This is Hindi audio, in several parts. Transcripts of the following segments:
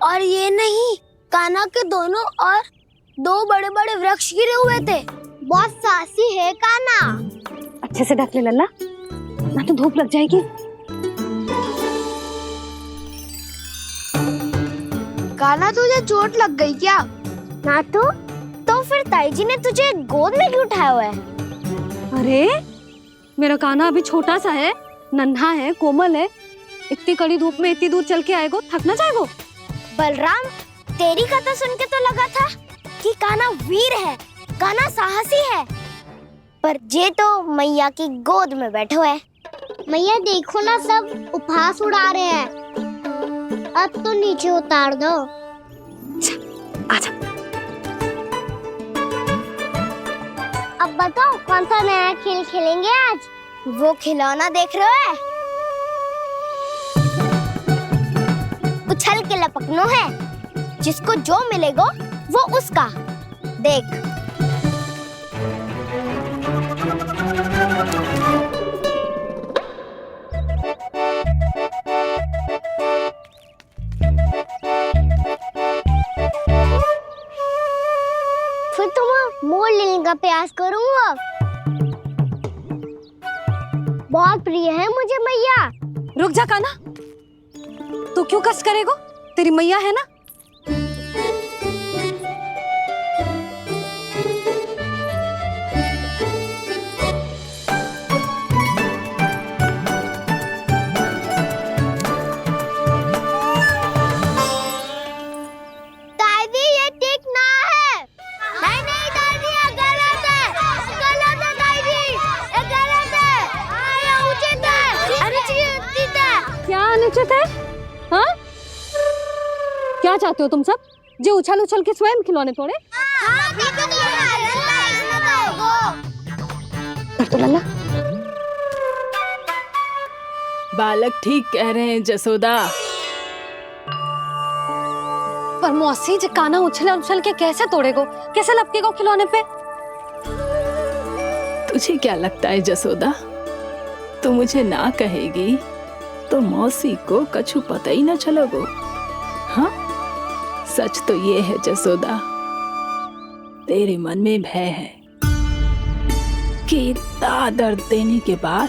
और ये नहीं, कान्हा के दोनों और दो बड़े बड़े वृक्ष गिरे हुए थे। बहुत साहसी है कान्हा। अच्छे से ढक ले लल्ला, ना तो धूप लग जाएगी। कान्हा तुझे चोट लग गई क्या? ना तो फिर ताई जी ने तुझे गोद में क्यों उठाया हुआ है? अरे मेरा कान्हा अभी छोटा सा है, नन्हा है, कोमल है। इतनी कड़ी धूप में इतनी दूर चल के आएगो, थक ना जाएगो। बलराम, तेरी कथा सुन के तो लगा था कि कान्हा वीर है, कान्हा साहसी है, पर जे तो मैया की गोद में बैठो है। मैया देखो ना, सब उपहास उड़ा रहे हैं। अब तो नीचे उतार दो। आजा। अब बताओ कौन सा नया खेल खेलेंगे आज? वो खिलौना देख रहे हो? उछल के लपकनो है, जिसको जो मिलेगा वो उसका। देख। फिर तुम मोड़ लेने का प्रयास करूंगा। बहुत प्रिय है मुझे मैया। रुक जा कान्हा, तू क्यों कष्ट करेगो? तेरी मैया है ना। दादी ये ठीक ना है। नहीं नहीं दादी, ये गलत है। गलत है दादी, ये गलत है। ये उचित है, अनुचित है। क्या अनुचित है? हाँ? क्या चाहते हो तुम सब? जो उछल उछल के स्वयं खिलौने तोड़े? कर तो लल्ला। बालक ठीक कह रहे हैं जसोदा। पर मौसी, जो कान्हा उछल उछल के कैसे तोड़ेगो, कैसे लपकेगो खिलौने पे? तुझे क्या लगता है जसोदा, तू मुझे ना कहेगी तो मौसी को कछु पता ही न चलोगो। हाँ, सच तो ये है जसोदा, तेरे मन में भय है कि इतना दर्द देने के बाद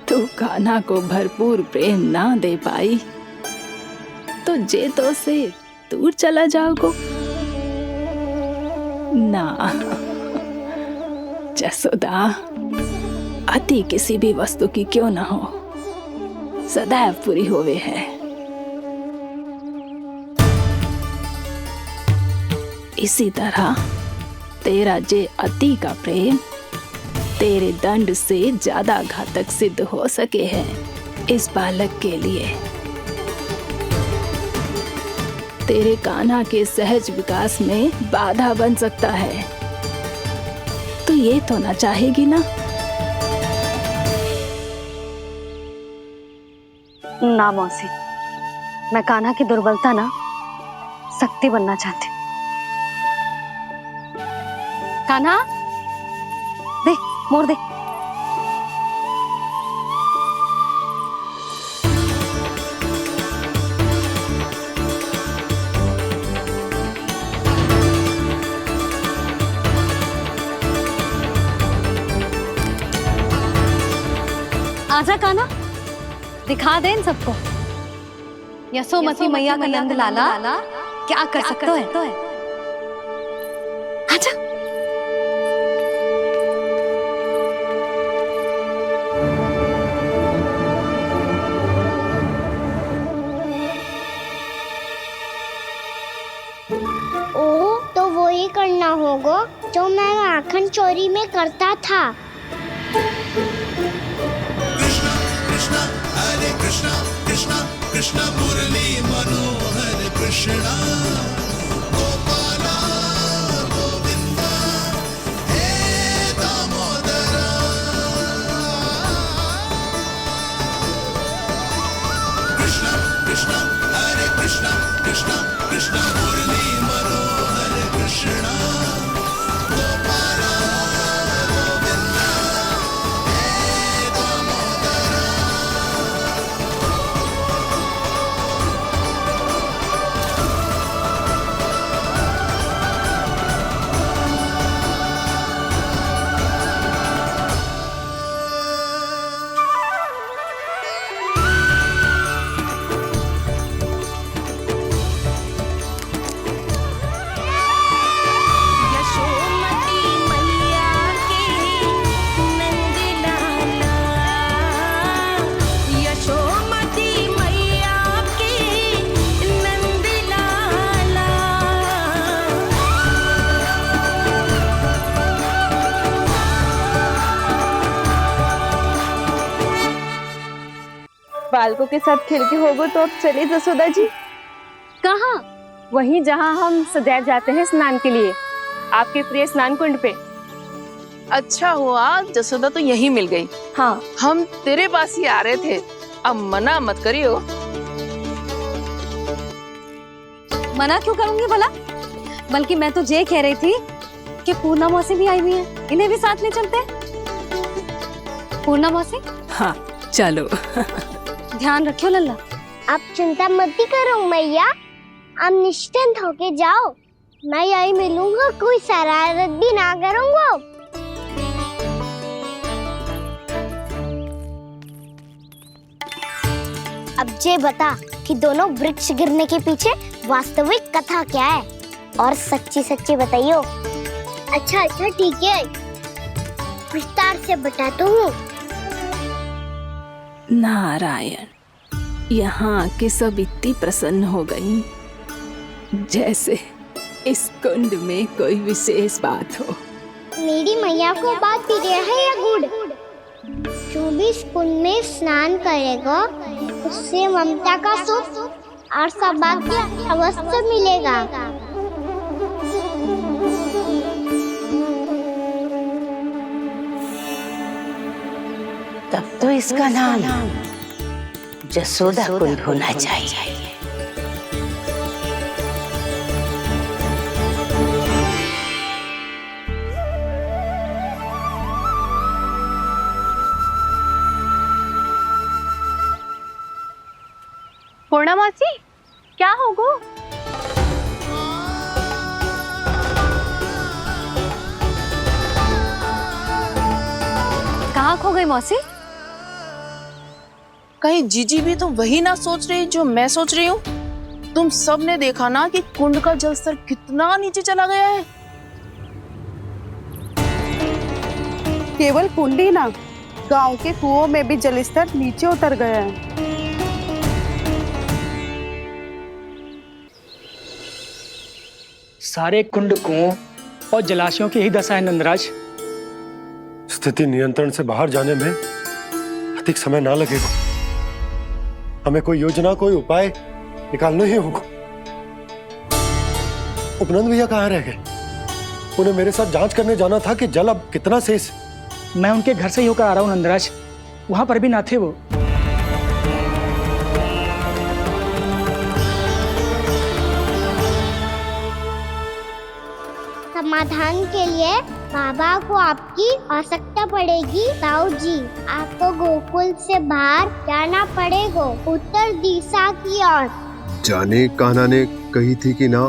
तू कान्हा को भरपूर प्रेम ना दे पाई तो जे तो से दूर चला जाओगो ना। जसोदा, अति किसी भी वस्तु की क्यों ना हो, सदैव पूरी होवे है। इसी तरह तेरा जे अति का प्रेम तेरे दंड से ज्यादा घातक सिद्ध हो सके है इस बालक के लिए। तेरे कान्हा के सहज विकास में बाधा बन सकता है, तो ये तो ना चाहेगी ना? ना मौसी, मैं कान्हा की दुर्बलता ना शक्ति बनना चाहती। कान्हा, दे, मोड़ दे। आजा कान्हा, दिखा दे इन सबको यशोमती मैया का नंद लाला क्या कर सकता है। आजा। ओ, तो वो ही करना होगा जो मैं माखन चोरी में करता था। कृष्णा कृष्णा कृष्णा मुरली मनोहर कृष्णा गोपाला गोविंदा हे दामोदरा। कृष्णा कृष्णा हरे कृष्णा कृष्णा कृष्णा मुरली मनोहर कृष्णा गोपाला गोविंदा हे दामोदरा। बालकों के साथ खेलती होगो तो अब चलिए जसोदा जी। कहाँ? वहीं जहाँ हम सदैव जाते हैं स्नान के लिए, आपके प्रिय स्नान कुंड पे। अच्छा हुआ जसोदा तो यही मिल गई। हाँ, हम तेरे पास ही आ रहे थे, अब मना मत करियो। मना क्यों करूंगी भला? बल्कि मैं तो ये कह रही थी कि पूर्णा मौसी भी आई हुई है, इन्हें भी साथ ले चलते हैं। पूर्णा मौसी, हाँ चलो। ध्यान रखियो लल्ला। आप चिंता मत करो मैया, आप निश्चिंत होके जाओ, मैं यही मिलूंगा, कोई शरारत भी ना करूंगा। अब ये बता कि दोनों वृक्ष गिरने के पीछे वास्तविक कथा क्या है, और सच्ची सच्ची बताइयो। अच्छा अच्छा ठीक है, विस्तार से बताता हूँ। नारायण, यहाँ के सब इतनी प्रसन्न हो गई जैसे इस कुंड में कोई विशेष बात हो। मेरी मैया को बात प्रिय है या गुड़? जो भी इस कुंड में स्नान करेगा उससे ममता का सुख और सौभाग्य अवश्य मिलेगा। तब तो इसका नाम जसोदा कुंड होना चाहिए। पूर्णा मौसी, क्या होगो? कहाँ खो गई मौसी? कहीं जीजी भी तो वही ना सोच रही जो मैं सोच रही हूँ। तुम सब ने देखा ना कि कुंड का जलस्तर कितना नीचे चला गया है। केवल कुंड ही ना, गांव के कुओं में भी जलस्तर नीचे उतर गया है। सारे कुंड कुओं और जलाशयों की ही दशा है नंदराज। स्थिति नियंत्रण से बाहर जाने में अधिक समय ना लगेगा। हमें कोई योजना, कोई उपाय निकालना ही होगा। उपनंद भैया कहाँ रह गए? उन्हें मेरे साथ जांच करने जाना था कि जल अब कितना शेष। मैं उनके घर से ही होकर आ रहा हूँ नंदराज, वहां पर भी ना थे वो। समाधान के लिए बाबा को आपकी आवश्यकता पड़ेगी। ताऊ जी, आपको गोकुल से बाहर जाना पड़ेगा, उत्तर दिशा की ओर। जाने कान्हा ने कही थी कि ना,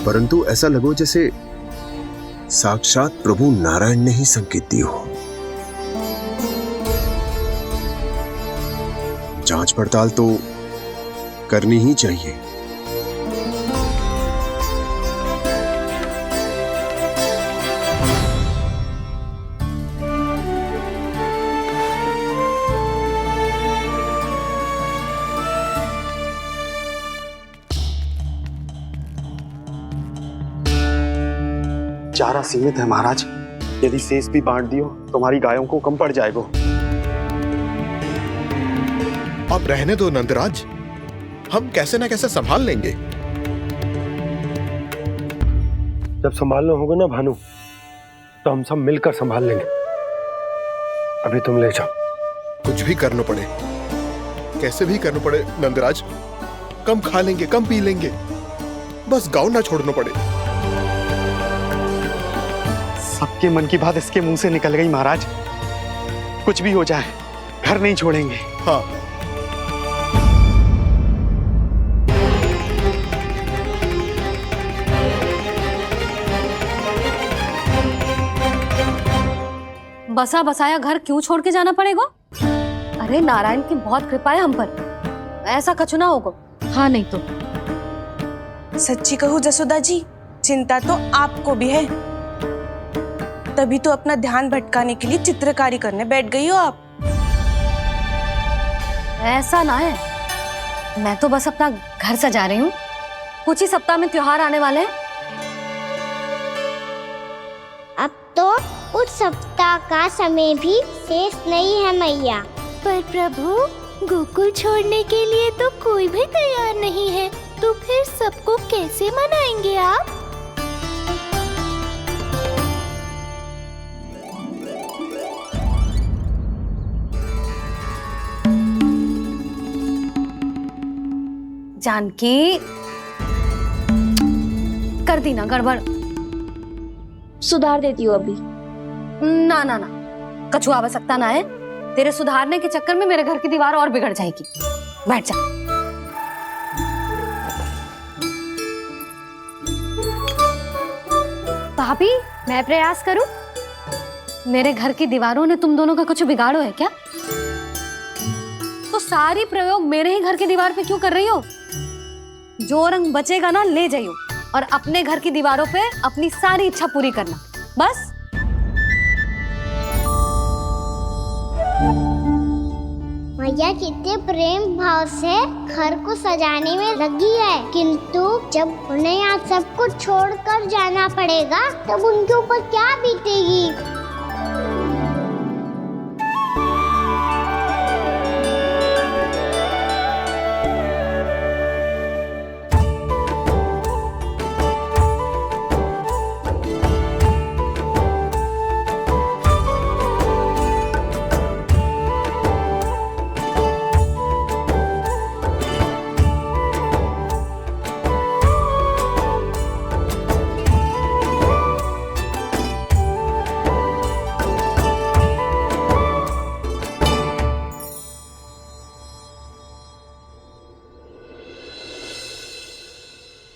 परंतु ऐसा लगो जैसे साक्षात प्रभु नारायण ने ही संकेत दी हो। जांच पड़ताल तो करनी ही चाहिए। चारा सीमित है महाराज, यदि शेष भी बांट दियो तो हमारी गायों को कम पड़ जाएगा। अब रहने दो नंदराज, हम कैसे न कैसे संभाल लेंगे। जब संभालना होगा ना भानु, तो हम सब मिलकर संभाल लेंगे। अभी तुम ले जाओ। कुछ भी करना पड़े, कैसे भी करना पड़े नंदराज, कम खा लेंगे, कम पी लेंगे, बस गाँव ना छोड़ना पड़े। सबके मन की बात इसके मुंह से निकल गई महाराज। कुछ भी हो जाए, घर नहीं छोड़ेंगे। हाँ, बसा बसाया घर क्यों छोड़ के जाना पड़ेगा? अरे नारायण की बहुत कृपा है हम पर, ऐसा कछु ना होगा। हाँ नहीं तो सच्ची कहूँ जसोदा जी, चिंता तो आपको भी है, तभी तो अपना ध्यान भटकाने के लिए चित्रकारी करने बैठ गई हो आप। ऐसा ना है, मैं तो बस अपना घर सजा रही हूँ। कुछ ही सप्ताह में त्योहार आने वाले हैं। अब तो कुछ सप्ताह का समय भी शेष नहीं है मैया। पर प्रभु, गोकुल छोड़ने के लिए तो कोई भी तैयार नहीं है, तो फिर सबको कैसे मनाएंगे आप? जानकी, कर दी ना गड़बड़। सुधार देती हूँ अभी। ना ना ना, कछु आवश्यकता ना है। तेरे सुधारने के चक्कर में मेरे घर की दीवार और बिगड़ जाएगी। बैठ जा। भाभी, मैं प्रयास करूं? मेरे घर की दीवारों ने तुम दोनों का कुछ बिगाड़ो है क्या? तो सारी प्रयोग मेरे ही घर की दीवार पे क्यों कर रही हो? जो रंग बचेगा ना ले जाइयो और अपने घर की दीवारों पे अपनी सारी इच्छा पूरी करना, बस। मैया कितने प्रेम भाव से घर को सजाने में लगी है, किंतु जब उन्हें यहाँ सब कुछ छोड़कर जाना पड़ेगा तब उनके ऊपर क्या बीतेगी?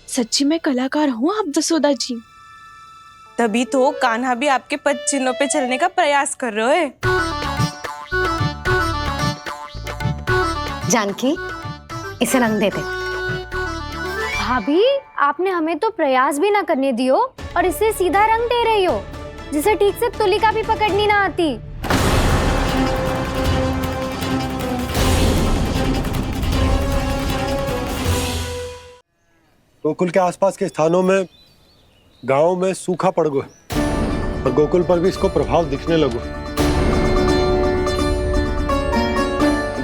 सच्ची में कलाकार हूँ आप जसोदा जी। तभी तो कान्हा भी आपके पद चिन्हों पे चलने का प्रयास कर रहे है। जानकी, इसे रंग दे दे। भाभी, आपने हमें तो प्रयास भी ना करने दियो और इसे सीधा रंग दे रही हो, जिसे ठीक से तुलिका भी पकड़नी ना आती। गोकुल के आसपास के स्थानों में, गांव में सूखा पड़ गया और गोकुल पर भी इसको प्रभाव दिखने लगो।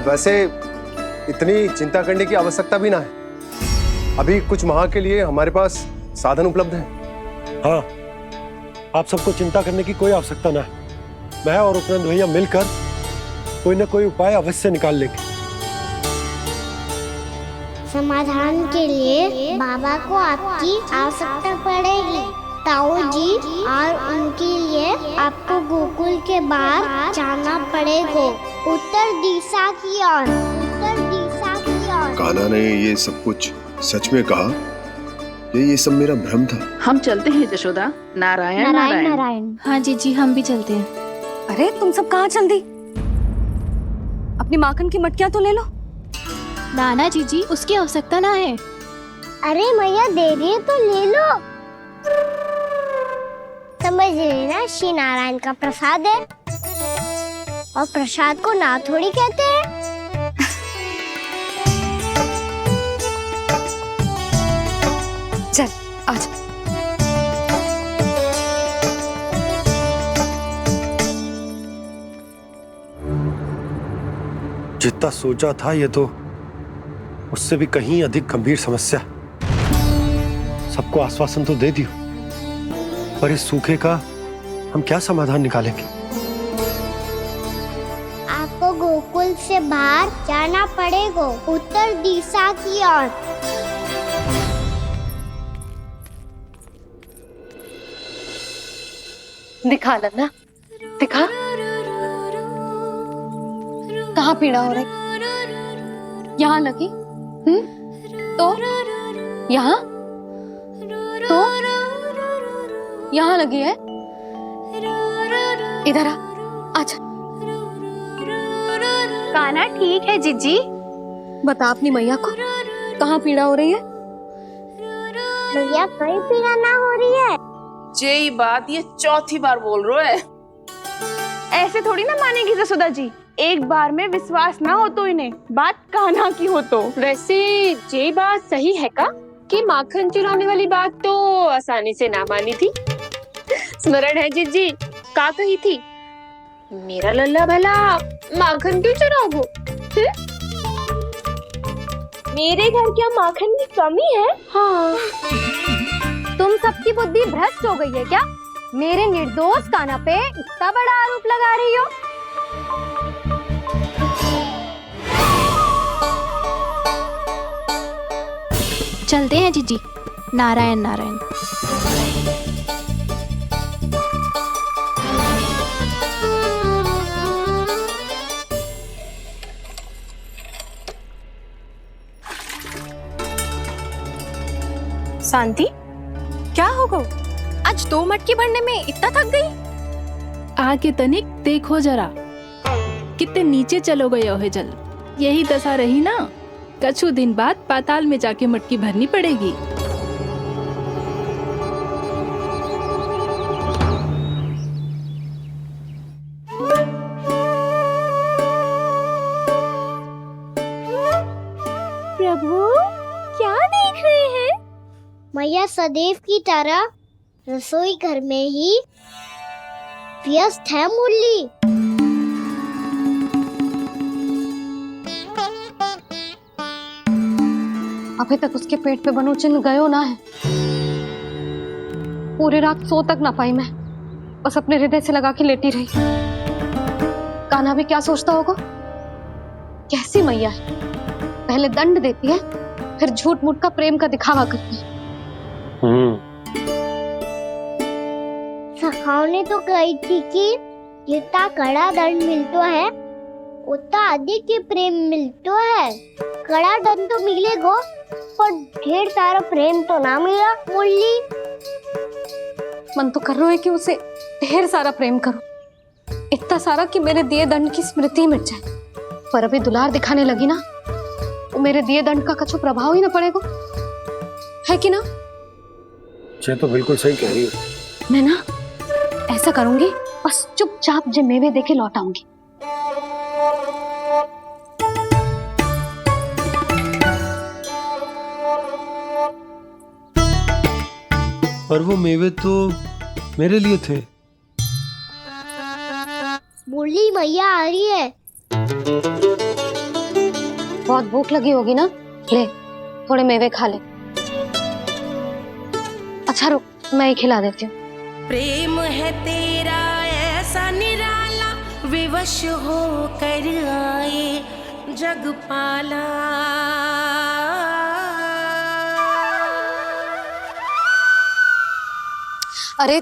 वैसे इतनी चिंता करने की आवश्यकता भी ना है। अभी कुछ माह के लिए हमारे पास साधन उपलब्ध है। हाँ, आप सबको चिंता करने की कोई आवश्यकता ना है। मैं और उपनंद भैया मिलकर कोई ना कोई उपाय अवश्य निकाल लेंगे। समाधान के लिए बाबा को आपकी आवश्यकता पड़ेगी। ताऊ जी और उनके लिए आपको गोकुल के बाहर जाना पड़ेगा, उत्तर दिशा की ओर। उत्तर दिशा की ओर। कान्हा ने ये सब कुछ सच में कहा? ये सब मेरा भ्रम था? हम चलते हैं जशोदा। नारायण नारायण नारायण। हाँ जी, हम भी चलते हैं। अरे तुम सब कहाँ चल दी? अपनी माखन की मटकियां तो ले लो। नाना जी, उसकी आवश्यकता ना है। अरे मैया दे रही है तो ले लो। समझ लेना, श्री नारायण का प्रसाद है और प्रसाद को ना थोड़ी कहते हैं। चल आजा। जितना सोचा था ये तो उससे भी कहीं अधिक गंभीर समस्या। सबको आश्वासन तो दे दियो, पर इस सूखे का हम क्या समाधान निकालेंगे? आपको गोकुल से बाहर जाना पड़ेगा, उत्तर दिशा की ओर। दिखा लन्ना, दिखा। कहाँ पीड़ा हो रही? यहाँ लगी? तो यहाँ? तो यहाँ लगी है? इधर आ, आजा। कान्हा ठीक है जीजी। बता अपनी मैया को कहाँ पीड़ा हो रही है? भैया कोई पीड़ा ना हो रही है। यही बात ये चौथी बार बोल रहे है। ऐसे थोड़ी ना मानेगी जसोदा जी। एक बार में विश्वास ना हो तो इन्हें, बात कान्हा की हो तो। वैसे ये बात सही है का कि माखन चुराने वाली बात तो आसानी से ना मानी थी? स्मरण है जीजी का कही थी? मेरा लल्ला भला माखन क्यों चुराओगे? मेरे घर क्या माखन की कमी है? हाँ। तुम सबकी बुद्धि भ्रष्ट हो गई है क्या? मेरे निर्दोष कान्हा पे इतना बड़ा आरोप लगा रही हो? चलते हैं जीजी। नारायण नारायण। शांति, क्या हो गो? आज 2 मटकी भरने में इतना थक गई? आके तनिक देखो जरा, कितने नीचे चलो गए हो जल। यही दशा रही ना, कछु दिन बाद पाताल में जाके मटकी भरनी पड़ेगी। प्रभु, क्या देख रहे हैं? मैया सदैव की तरह रसोई घर में ही व्यस्त है मुरली। अभी तक उसके पेट पे बनो चिन्ह गयो ना है। पूरी रात सो तक ना पाई मैं, बस अपने हृदय से लगा के लेटी रही। कान्हा भी क्या सोचता होगा? कैसी मैया है, पहले दंड देती है, फिर झूठ मूठ का प्रेम का दिखावा करती है। सखाओ ने तो कही थी कि जितना कड़ा दंड मिलता है उतना अधिक ही प्रेम मिलता है। कड़ा दंड तो मिलेगा पर ढेर सारा प्रेम तो ना मिला मुरली। मन तो कर रहा है कि उसे ढेर सारा प्रेम करो, इतना सारा कि मेरे दिए दंड की स्मृति मिट जाए। पर अभी दुलार दिखाने लगी ना, तो मेरे दिए दंड का कुछ प्रभाव ही ना पड़ेगा, है कि ना? ये तो बिल्कुल सही कह रही हो। मैं ना ऐसा करूंगी, बस चुपचाप जे मेवे देके लौट आऊंगी। पर वो मेवे तो मेरे लिए थे। मुरली मैया आ रही है। बहुत भूख लगी होगी ना, ले थोड़े मेवे खा ले। अच्छा रुक, मैं ही खिला देती हूँ। प्रेम है तेरा ऐसा निराला, विवश हो कर आए जग पाला। अरे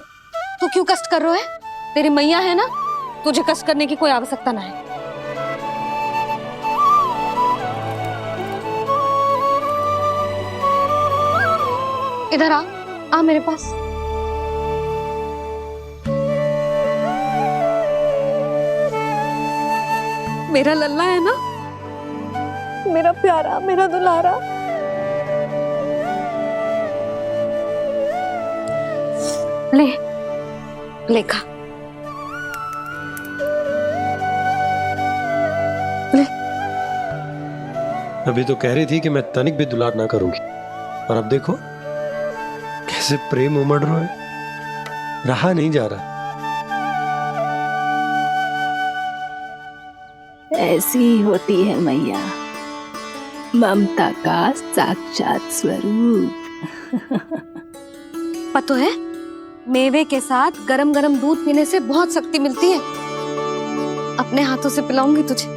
तू क्यों कष्ट कर रहा है? तेरी मैया है ना, तुझे कष्ट करने की कोई आवश्यकता ना है। इधर आ मेरे पास। मेरा लल्ला है ना, मेरा प्यारा, मेरा दुलारा। ले ले खा, ले। अभी तो कह रही थी कि मैं तनिक भी दुलार ना करूंगी, और अब देखो कैसे प्रेम उमड़ रहा है, रहा नहीं जा रहा। ऐसी ही होती है मैया, ममता का साक्षात स्वरूप। पता है, मेवे के साथ गरम गरम दूध पीने से बहुत शक्ति मिलती है। अपने हाथों से पिलाऊंगी तुझे।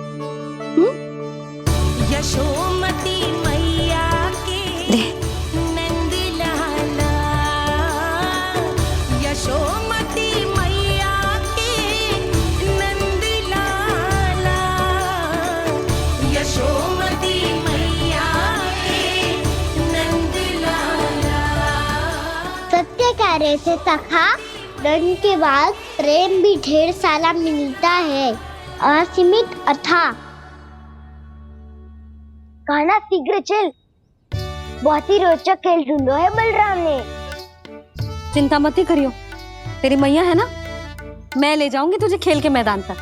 यशोमती मैया के नंद लाला, यशोमती मैया के नंद लाला, यशोमती मैया के नंद लाला। सत्य कह रहे थे सखा, दंड के बाद प्रेम भी ढेर सारा मिलता है, असीमित अथाह। कान्हा शीघ्र चल, बहुत ही रोचक खेल ढूंढो है बलराम ने। चिंता मत ही करियो, तेरी मैया है ना, मैं ले जाऊंगी तुझे खेल के मैदान पर।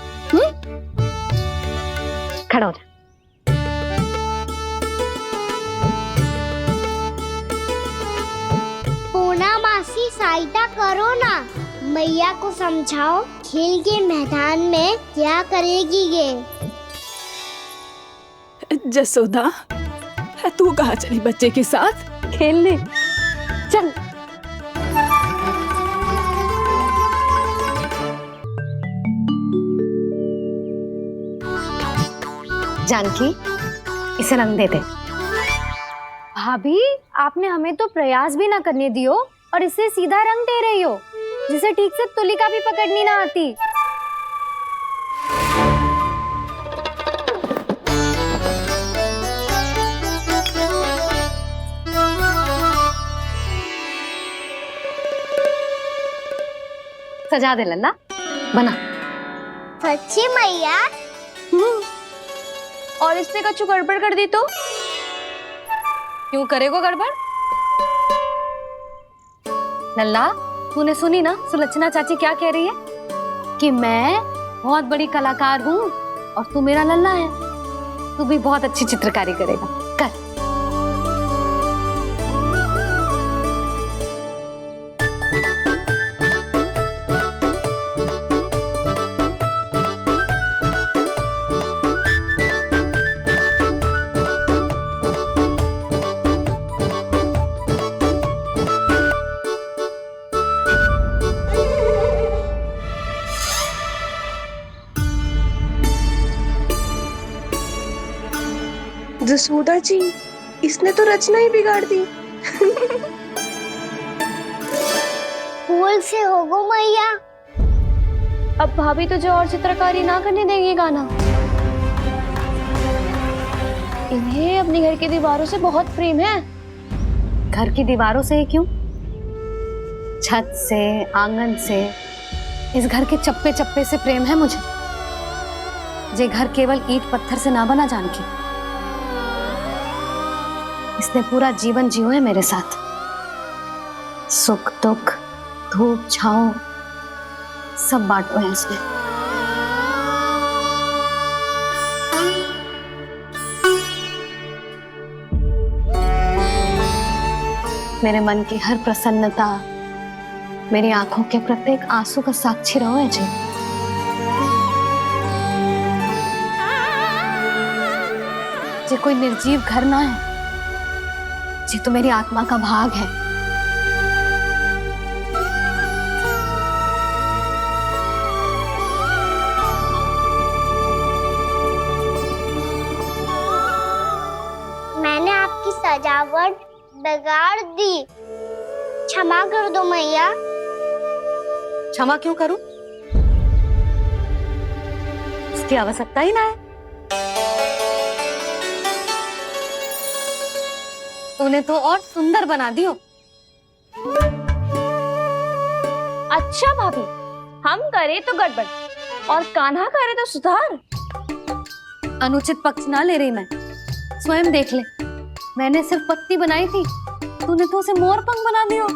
खड़ा हो जा। पूना मासी सहायता करो ना, मैया को समझाओ खेल के मैदान में क्या करेगी ये। जसोदा, तू कहाँ चली बच्चे के साथ खेलने? चल। जानकी, इसे रंग दे दे। भाभी, आपने हमें तो प्रयास भी ना करने दियो और इसे सीधा रंग दे रही हो, जिसे ठीक से तुलिका भी पकड़नी ना आती। सजा दे लल्ला, बना। सच्ची मैया? और इसने कछु गड़बड़ कर दी तो? क्यों करेगो गड़बड़? लल्ला, तूने सुनी ना सुलक्षणा चाची क्या कह रही है? कि मैं बहुत बड़ी कलाकार हूँ और तू मेरा लल्ला है। तू भी बहुत अच्छी चित्रकारी करेगा, कर। जसोदा जी, इसने तो रचना ही बिगाड़ दी। फूल से होगो मैया। अब भाभी तुझे और चित्रकारी ना करने देंगी गाना। इन्हें अपने घर की दीवारों से बहुत प्रेम है। घर की दीवारों से क्यों? छत से, आंगन से, इस घर के चप्पे चप्पे से प्रेम है मुझे। ये घर केवल ईंट पत्थर से ना बना जानकी। इसने पूरा जीवन जियो है मेरे साथ। सुख दुख, धूप छांव सब बांटो है इसने। मेरे मन की हर प्रसन्नता, मेरी आंखों के प्रत्येक आंसू का साक्षी रहो है जी। ये कोई निर्जीव घर ना है, ये तो मेरी आत्मा का भाग है। मैंने आपकी सजावट बिगाड़ दी, क्षमा कर दो मैया। क्षमा क्यों करूं? इसकी आवश्यकता ही ना है। तूने तो और सुंदर बना दियो। अच्छा भाभी, हम करे तो गड़बड़ और कान्हा करे तो सुधार। अनुचित पक्ष ना ले रही मैं, स्वयं देख ले। मैंने सिर्फ पत्ती बनाई थी, तूने तो उसे मोर पंख बना दियो।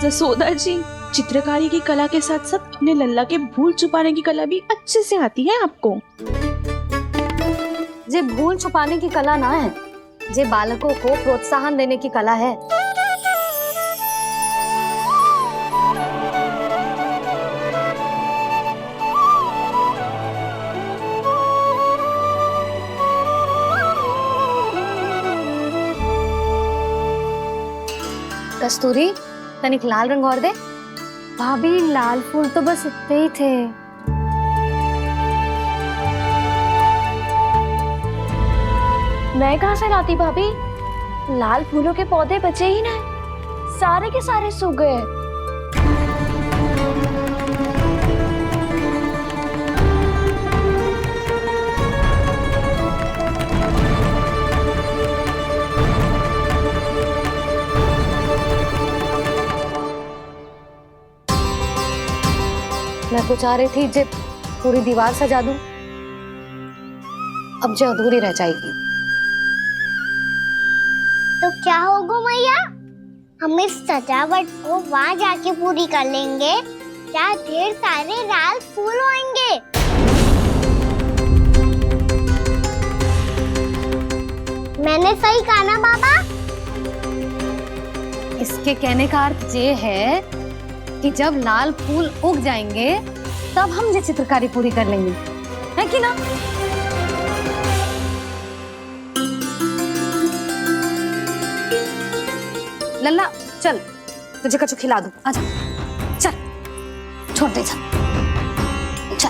जसोदा जी, चित्रकारी की कला के साथ साथ अपने लल्ला के भूल छुपाने की कला भी अच्छे से आती है आपको। ये भूल छुपाने की कला ना है, ये बालकों को प्रोत्साहन देने की कला है। कस्तूरी, तनिक लाल रंग और दे। भाभी, लाल फूल तो बस इतने ही थे। मैं कहाँ से लाती भाभी? लाल फूलों के पौधे बचे ही ना, सारे के सारे सूख गए। मैं तो चाह रही थी जब पूरी दीवार सजा दूं। अब जो अधूरी रह जाएगी। तो क्या होगा मैया? हम इस सजावट को वहाँ जाके पूरी कर लेंगे जहाँ ढेर सारे लाल फूल होंगे। मैंने सही कहा ना बाबा? इसके कहने का अर्थ ये है कि जब लाल फूल उग जाएंगे तब हम ये चित्रकारी पूरी कर लेंगे, है कि ना? लल्ला चल, तुझे कछु खिला दूं, आजा चल, छोड़ दे चल चल।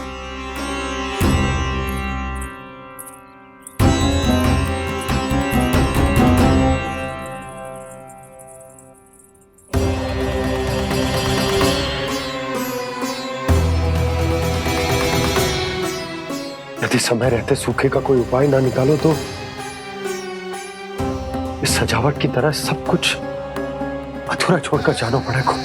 यदि समय रहते सूखे का कोई उपाय ना निकालो तो इस सजावट की तरह सब कुछ अधूरा छोड़कर जाना पड़ेगा।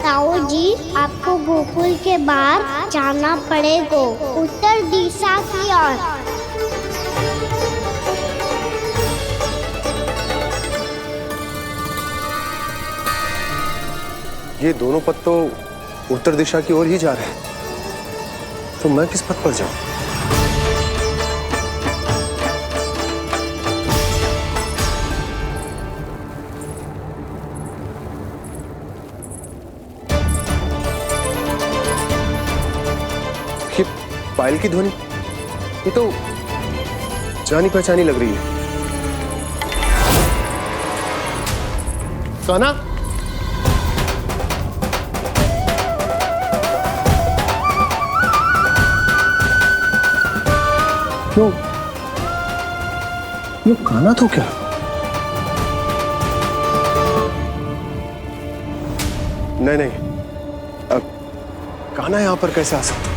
ताऊ जी, आपको गोकुल के बाहर जाना पड़ेगा, उत्तर दिशा की ओर। ये दोनों पथ तो उत्तर दिशा की ओर ही जा रहे हैं, तो मैं किस पथ पर जाऊं? ये पायल की ध्वनि, ये तो जानी पहचानी लग रही है। कान्हा, क्यों? ये कान्हा तो क्या? नहीं नहीं, अब कान्हा यहां पर कैसे आ सकता?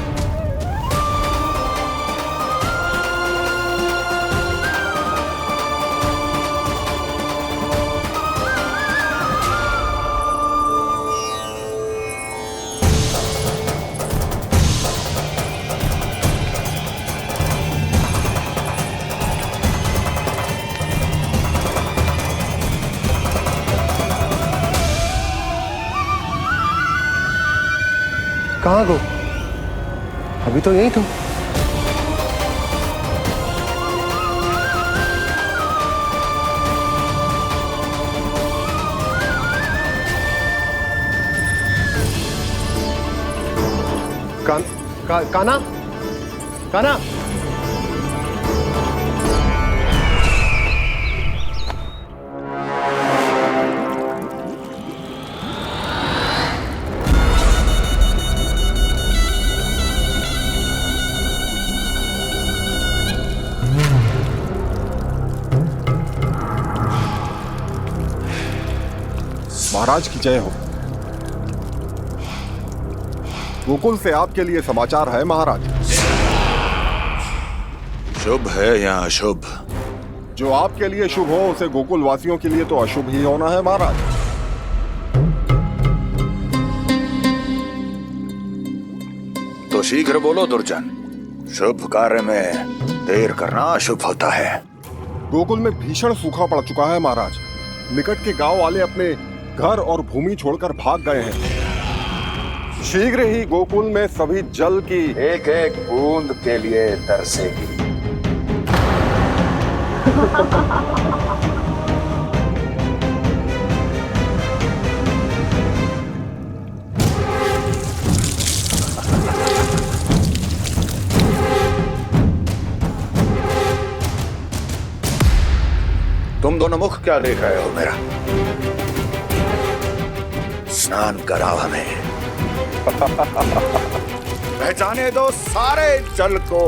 कहाँ गो? अभी तो यही तो। कान्हा, कान्हा, महाराज की जय हो। गोकुल से आपके लिए समाचार है महाराज। शुभ है या अशुभ? जो आपके लिए शुभ हो उसे गोकुल वासियों के लिए तो अशुभ ही होना है महाराज। तो शीघ्र बोलो दुर्जन, शुभ कार्य में देर करना अशुभ होता है। गोकुल में भीषण सूखा पड़ चुका है महाराज। निकट के गांव वाले अपने घर और भूमि छोड़कर भाग गए हैं। शीघ्र ही गोकुल में सभी जल की एक एक बूंद के लिए तरसेगी। तुम दोनों मुख क्या देख रहे हो मेरा? स्नान कराओ हमें। पहचाने दो सारे जल को।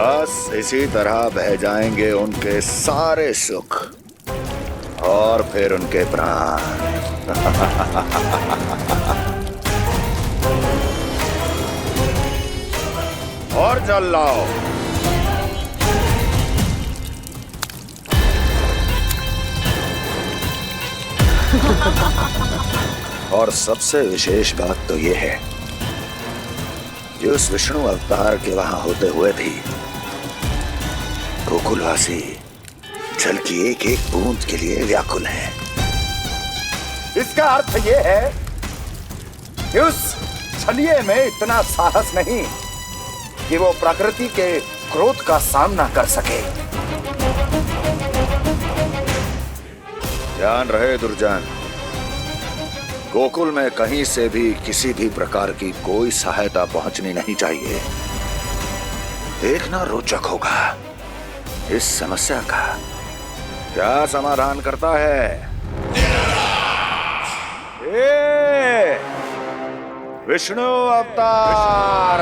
बस इसी तरह बह जाएंगे उनके सारे सुख और फिर उनके प्राण। और जल लाओ। और सबसे विशेष बात तो ये है कि उस विष्णु अवतार के वहां होते हुए भी गोकुलवासी जल की एक एक बूंद के लिए व्याकुल है। इसका अर्थ ये है कि उस छलिए में इतना साहस नहीं कि वो प्रकृति के क्रोध का सामना कर सके। ध्यान रहे दुर्जन, गोकुल में कहीं से भी किसी भी प्रकार की कोई सहायता पहुंचनी नहीं चाहिए। देखना रोचक होगा इस समस्या का क्या समाधान करता है। ए, विष्णु अवतार।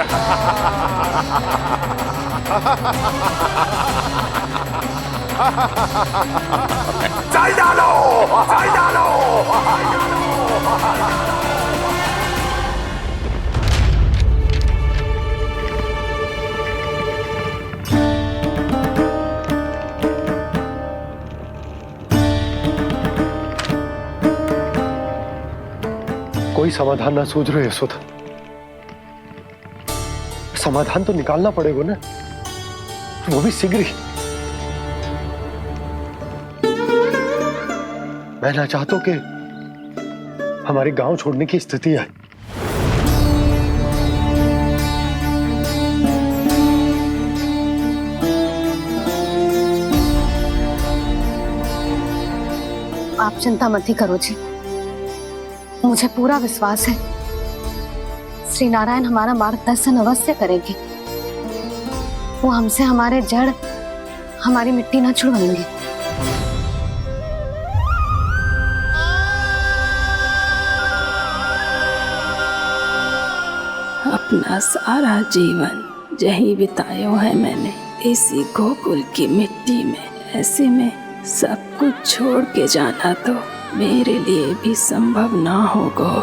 चल डालो, चल डालो। कोई समाधान ना सूझ रहे यशोदा। समाधान तो निकालना पड़ेगा ना, वो भी शीघ्र ही। मैं ना चाहता कि हमारे गांव छोड़ने की स्थिति आए। आप चिंता मत ही करो जी, मुझे पूरा विश्वास है श्री नारायण हमारा मार्गदर्शन अवश्य करेंगे। वो हमसे हमारे जड़, हमारी मिट्टी न छुड़वाएंगे। अपना सारा जीवन यही बितायो है मैंने, इसी गोकुल की मिट्टी में। ऐसे में सब कुछ छोड़ के जाना तो मेरे लिए भी संभव ना होगा।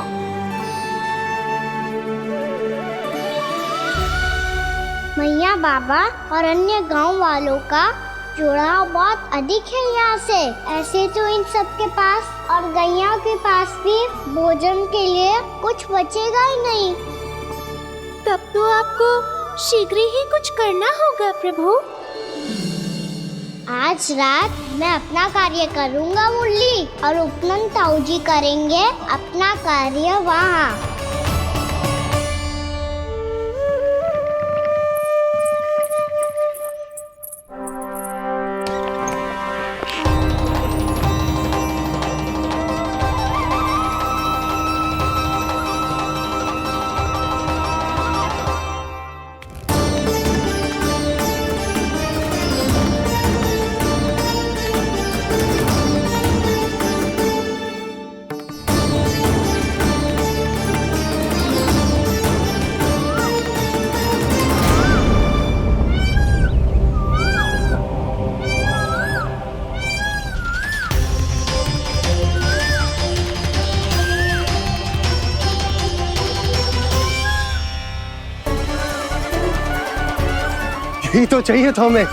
मैया बाबा और अन्य गांव वालों का जुड़ाव बहुत अधिक है यहाँ से। ऐसे तो इन सब के पास और गैया के पास भी भोजन के लिए कुछ बचेगा ही नहीं। तब तो आपको शीघ्र ही कुछ करना होगा प्रभु। आज रात मैं अपना कार्य करूँगा मुरली, और उपनंद ताऊ जी करेंगे अपना कार्य वहाँ। यही तो चाहिए था हमें।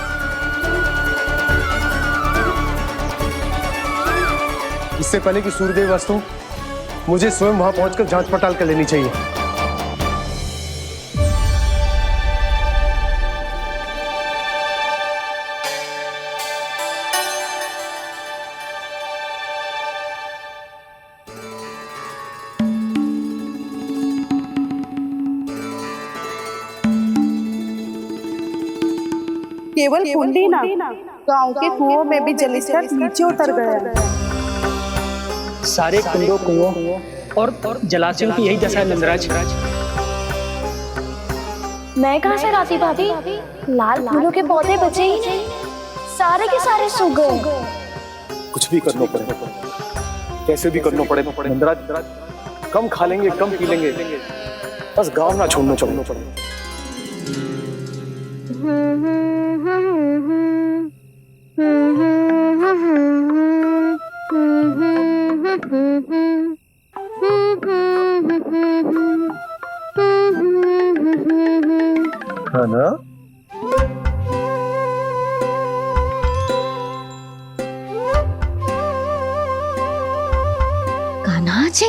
इससे पहले कि सूर्यदेव वस्तु, मुझे स्वयं वहां पहुंचकर जांच पड़ताल कर लेनी चाहिए। केवल कुंडी ना, गांव के कुओं में भी जलस्तर नीचे उतर गया है। सारे कुंडों, कुओं और जलाशयों की यही दशा है नंदराज। मैं कहाँ से लाती भाभी? लाल फूलों के पौधे बचे ही नहीं, सारे के सारे सूख गए। कुछ भी करना पड़ेगा, कैसे भी करना पड़ेगा नंदराज। कम खा लेंगे, कम पी लेंगे, बस गांव ना छोड़ना चाहिए। है ना? कान्हा जी,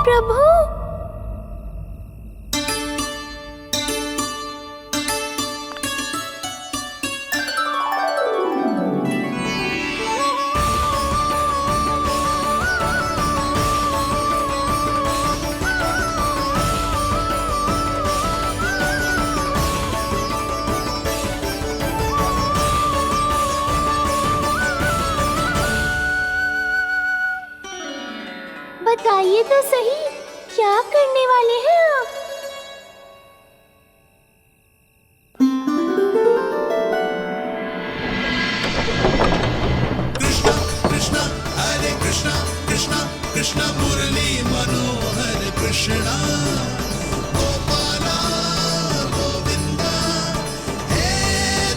प्रभु, बताइए तो सही, क्या करने वाले हैं आप? कृष्णा हरे कृष्णा कृष्णा कृष्णा मुरली मनोहर कृष्णा गोपाला गोविंदा हे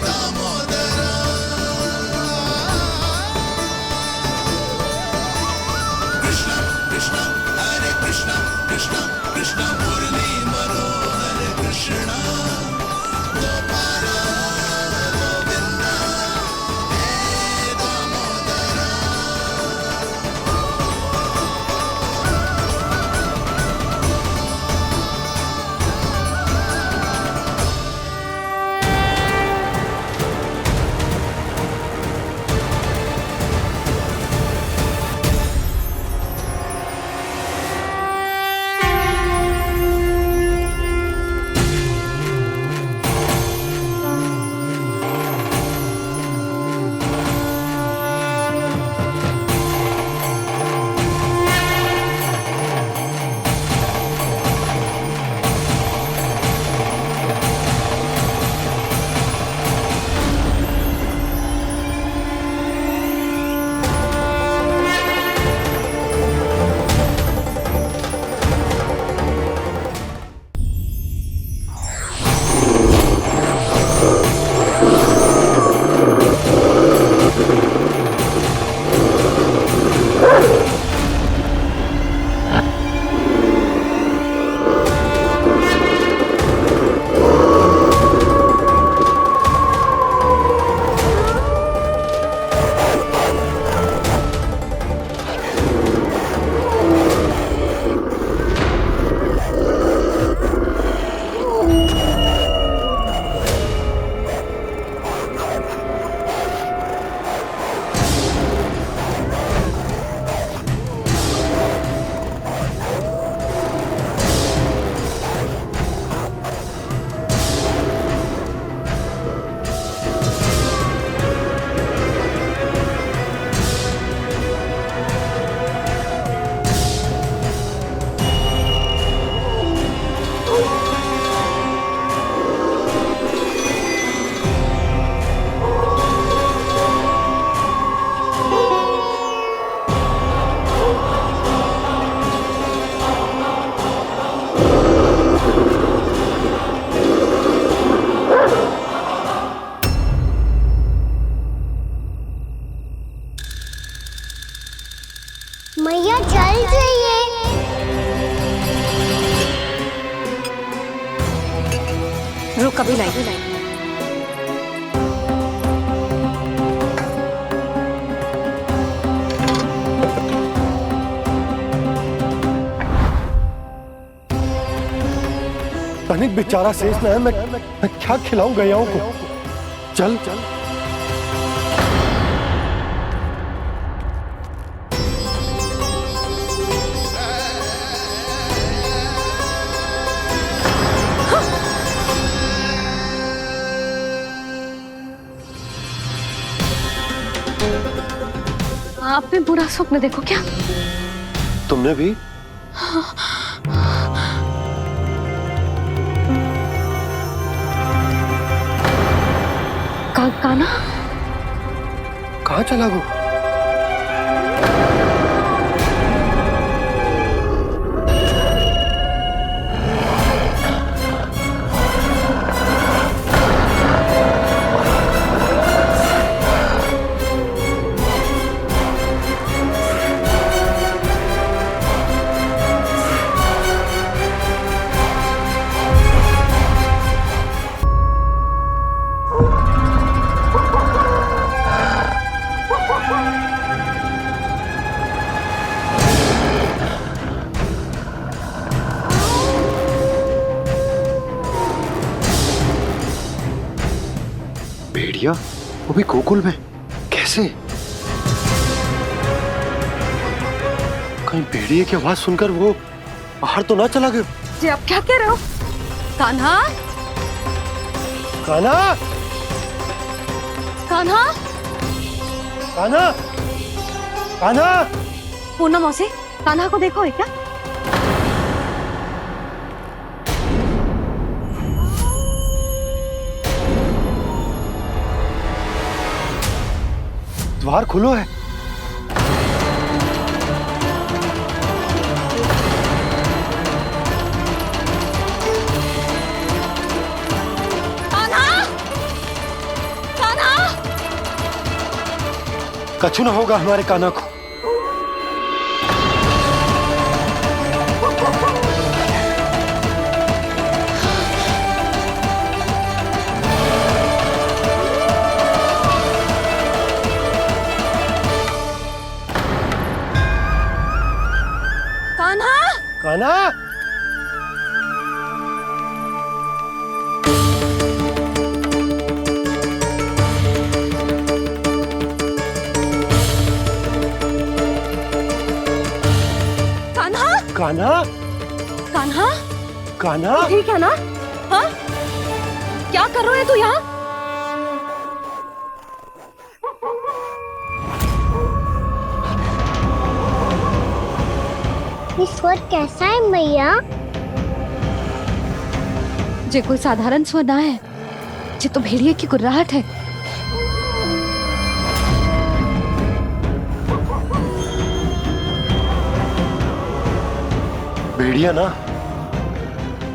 दामोदरा कृष्णा कृष्णा हरे कृष्णा कृष्णा कृष्णा मुरली मनोहर कृष्णा गोपाला गोविंदा हे दामोदरा मैया जल जाइए। रुक, कभी लाई। एक बेचारा शेष ना है, मैं क्या खिलाऊं गैयाओं को? चल चल। आपने बुरा स्वप्न देखो क्या? तुमने भी? कान्हा कहाँ चला गो? भेड़िया, वो भी गोकुल में? कैसे? कहीं भेड़िए की आवाज सुनकर वो बाहर तो ना चला गया? जी आप क्या कह रहे हो? कान्हा, कान्हा, कान्हा, कान्हा, कान्हा। पूनम मौसी, कान्हा को देखो है क्या? द्वार खुलो है। कान्हा, कान्हा। कछु ना होगा हमारे कान्हा को। कान्हा, कान्हा, कान्हा, कान्हा, कान्हा। ठीक है ना? हाँ? क्या कर रहे हो तू यहाँ? ये स्वर कैसा है मैया? जे कोई साधारण स्वर ना है, जे तो भेड़िए की गुर्राहट है। भेड़िया ना,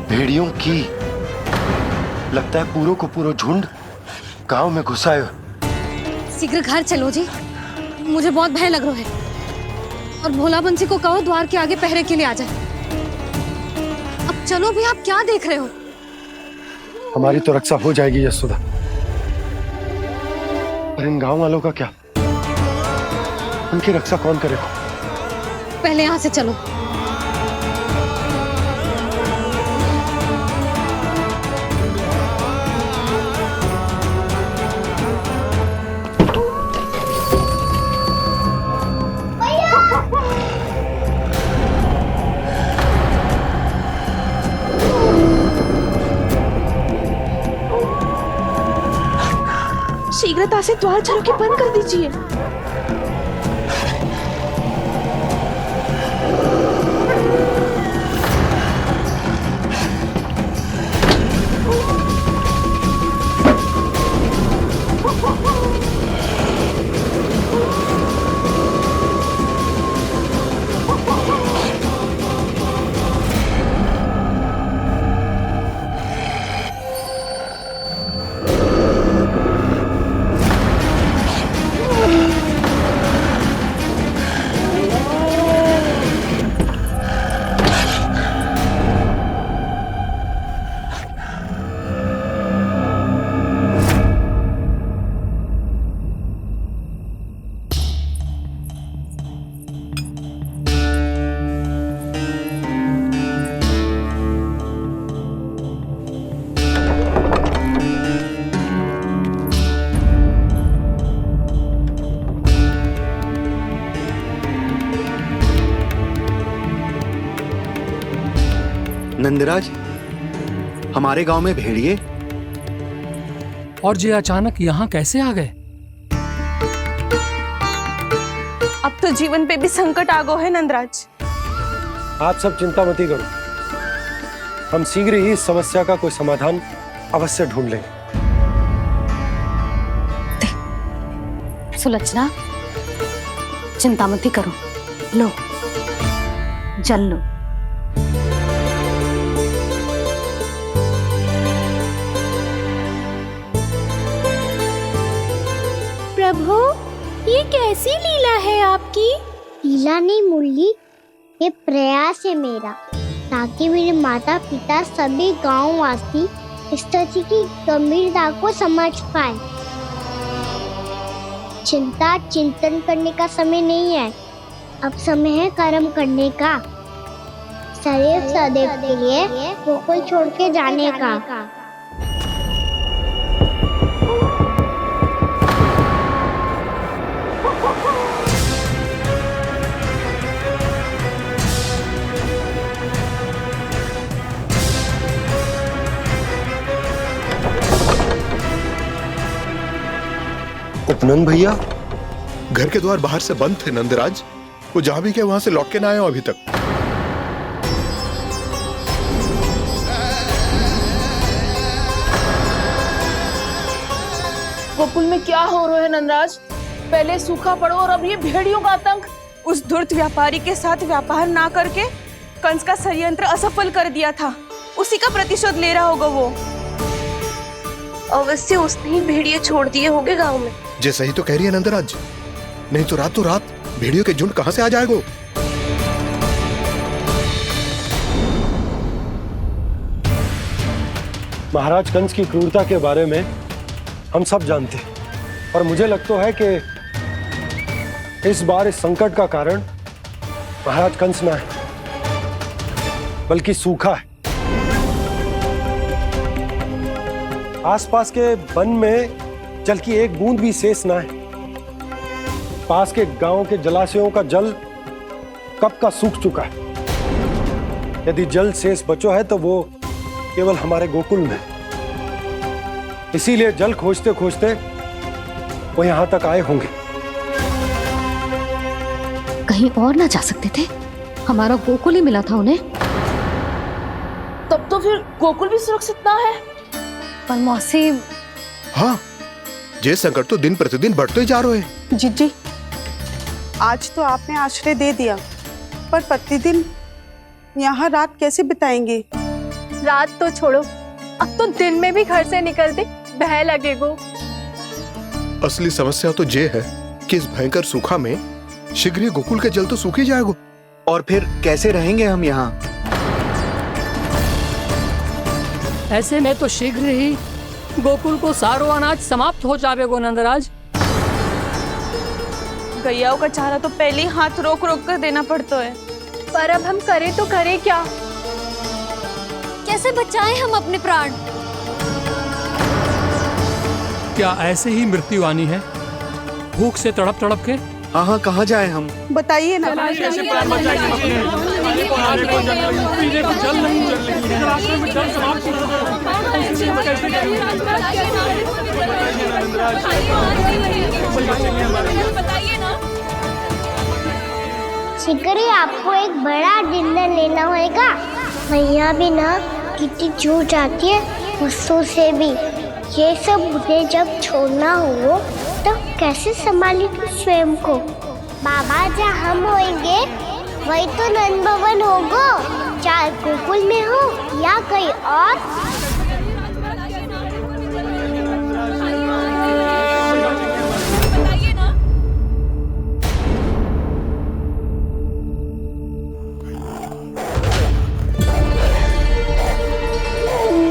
भेड़ियों की। लगता है पूरो को पूरो झुंड गांव में घुसा है। शीघ्र घर चलो जी, मुझे बहुत भय लग रहा है। और भोला बंसी को कहो द्वार के आगे पहरे के लिए आ जाए। अब चलो भी, आप क्या देख रहे हो? हमारी तो रक्षा हो जाएगी यशोदा, पर इन गांव वालों का क्या? उनकी रक्षा कौन करेगा? पहले यहाँ से चलो। शीघ्रता से द्वार चारों के बंद कर दीजिए। नंदराज, हमारे गांव में भेड़िए? और ये अचानक यहाँ कैसे आ गए? अब तो जीवन पे भी संकट आ गो है नंदराज। आप सब चिंता मत करो, हम शीघ्र ही इस समस्या का कोई समाधान अवश्य ढूंढ लेंगे। सुलक्षणा, चिंता मत करो, लो जल लो। प्रभु, ये कैसी लीला है आपकी? लीला नहीं मुरली, ये प्रयास है मेरा, ताकि मेरे माता पिता सभी गांव वासी इस स्थिति की गंभीरता को समझ पाए। चिंता चिंतन करने का समय नहीं है, अब समय है कर्म करने का, सदैव सदैव के लिए गोकुल छोड़ के जाने का। उपनंद भैया, घर के द्वार बाहर से बंद थे नंदराज, वो जहां भी गए वहां से लौट के ना आए हो अभी तक। गोकुल में क्या हो रहा है नंदराज? पहले सूखा पड़ो और अब ये भेड़ियों का आतंक। उस धूर्त व्यापारी के साथ व्यापार ना करके कंस का षड्यंत्र असफल कर दिया था, उसी का प्रतिशोध ले रहा होगा वो। अवश्य उसने ही भेड़िए छोड़ दिए होंगे गांव में। जैसा ही तो कह रही है नंदराज, नहीं तो रात भेड़ियों के झुंड कहां से आ जाएगा? महाराज कंस की क्रूरता के बारे में हम सब जानते हैं, और मुझे लगता है कि इस बार इस संकट का कारण महाराज कंस ना है, बल्कि सूखा है। आसपास के वन में जल की एक बूंद भी शेष ना है। पास के गांव के जलाशयों का जल कब का सूख चुका है। यदि जल शेष बचो है तो वो केवल हमारे गोकुल में। इसीलिए जल खोजते खोजते वो यहां तक आए होंगे। कहीं और ना जा सकते थे? हमारा गोकुल ही मिला था उन्हें। तब तो फिर गोकुल भी सुरक्षित ना है। पर मौसी, हाँ, ये संकट तो दिन प्रतिदिन बढ़ते जा रहे हैं। जीजी, आज तो आपने आश्रय दे दिया, पर प्रतिदिन यहाँ रात कैसे बिताएंगे? रात तो छोड़ो, अब तो दिन में भी घर से निकलते भय लगेगो। असली समस्या तो ये है कि इस भयंकर सूखा में शीघ्र ही गोकुल के जल तो सूख ही जाएगा। और फिर कैसे रहेंगे हम यहाँ? ऐसे में तो शीघ्र ही गोकुल को सारो अनाज समाप्त हो जाएगा नंदराज। गैयाओं का चारा तो पहले ही हाथ रोक रोक कर देना पड़ता है। पर अब हम करें तो करें क्या? कैसे बचाएं हम अपने प्राण? क्या ऐसे ही मृत्यु आनी है, भूख से तड़प तड़प के? हाँ हाँ, कहाँ जाए हम? बताइए ना। कैसे प्राण बचाएंगे हम अपने? पीने को जल नहीं, रास्ते में जल समाप्त हो शीघ्र ही आपको एक बड़ा डिनर लेना होगा। मैया भी ना कितनी जूझ आती है गुस्सों से भी। ये सब मुझे जब छोड़ना हो तो कैसे संभाली तू स्वयं को? बाबा जहाँ हम होंगे वही तो नंद भवन होगा, चाहे गोकुल में हो या कहीं और।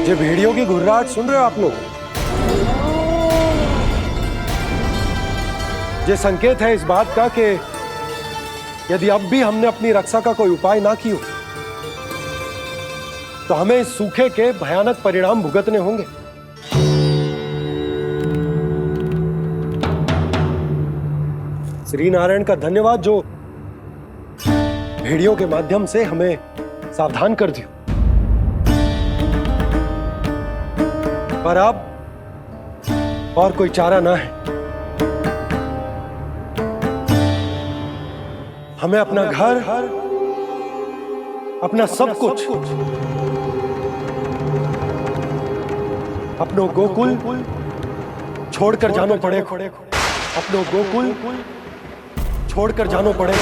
ये भेड़ियों की घुर्राहट सुन रहे हो आप लोग? ये संकेत है इस बात का कि यदि अब भी हमने अपनी रक्षा का कोई उपाय ना किया तो हमें इस सूखे के भयानक परिणाम भुगतने होंगे। श्री नारायण का धन्यवाद जो भेड़ियों के माध्यम से हमें सावधान कर दिया। पर अब और कोई चारा ना है। हमें अपना घर, अपना सब कुछ, अपनो गोकुल छोड़कर जानो पड़े। अपनो गोकुल छोड़कर जानो पड़े।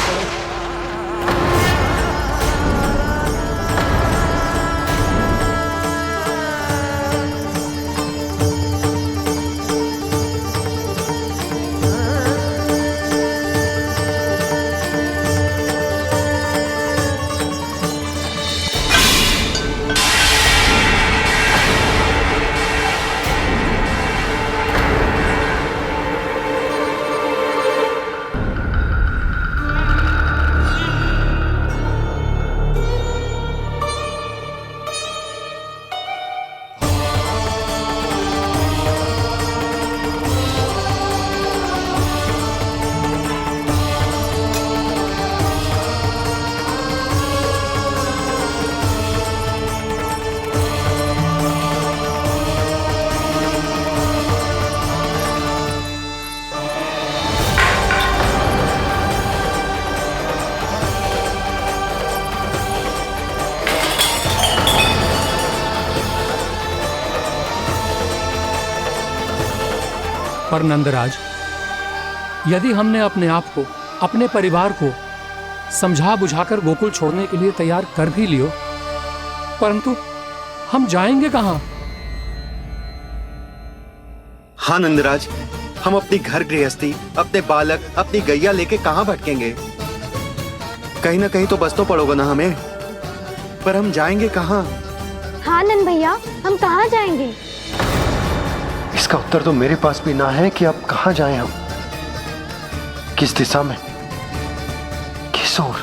पर नंदराज, यदि हमने अपने आप को, अपने परिवार को समझा बुझाकर गोकुल छोड़ने के लिए तैयार कर भी लियो, परंतु हम जाएंगे कहां? हाँ नंदराज, हम अपनी घर गृहस्थी, अपने बालक, अपनी गैया लेके कहां भटकेंगे? कहीं ना कहीं तो बस तो पड़ोगे ना हमें, पर हम जाएंगे कहां? हाँ नंद भैया, हम कहाँ जाएंगे? इसका उत्तर तो मेरे पास भी ना है कि अब कहां जाएं हम, किस दिशा में, किस ओर।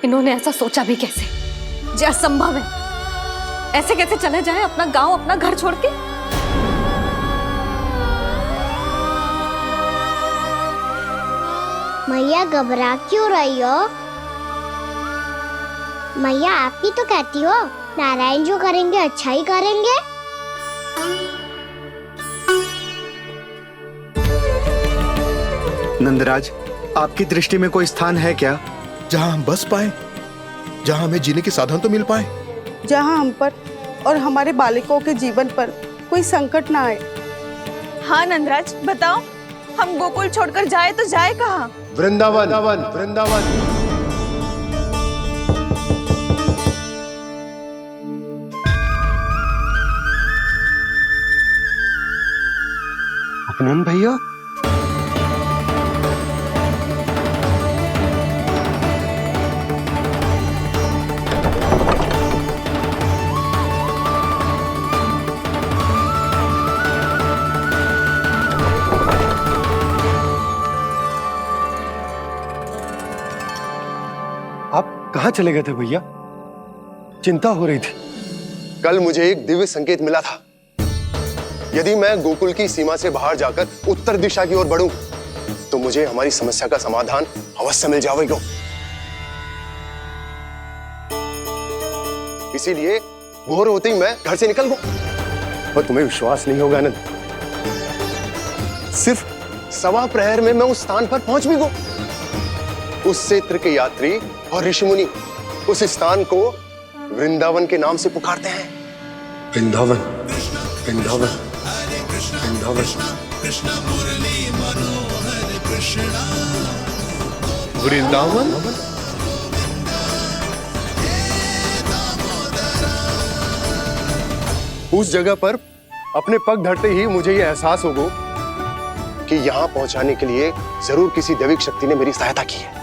इन्होंने ऐसा सोचा भी कैसे? जो असंभव है। ऐसे कैसे चले जाएं अपना गांव, अपना घर छोड़ के? मैया घबरा क्यों रही हो? मैया आप ही तो कहती हो नारायण जो करेंगे अच्छा ही करेंगे। नंदराज, आपकी दृष्टि में कोई स्थान है क्या जहां हम बस पाए, जहां हमें जीने के साधन तो मिल पाए, जहाँ हम पर और हमारे बालकों के जीवन पर कोई संकट ना आए। हाँ नंदराज, बताओ, हम गोकुल छोड़कर जाए तो जाए कहाँ? वृंदावन, वृंदावन। अपनन भैया, आप कहाँ चले गए थे भैया? चिंता हो रही थी। कल मुझे एक दिव्य संकेत मिला था। यदि मैं गोकुल की सीमा से बाहर जाकर उत्तर दिशा की ओर बढ़ूं, तो मुझे हमारी समस्या का समाधान अवश्य मिल जाएगा। इसीलिए भोर होते ही मैं घर से निकल गया। पर तुम्हें विश्वास नहीं होगा आनंद, सिर्फ 1.25 प्रहर में मैं उस स्थान पर पहुंच भी गया। उस क्षेत्र के यात्री और ऋषिमुनि उस स्थान को वृंदावन के नाम से पुकारते हैं। वृंदावन, वृंदावन, वृंदावन। वृंदावन? उस जगह पर अपने पग धरते ही मुझे यह एहसास होगा कि यहां पहुंचाने के लिए जरूर किसी दैविक शक्ति ने मेरी सहायता की है।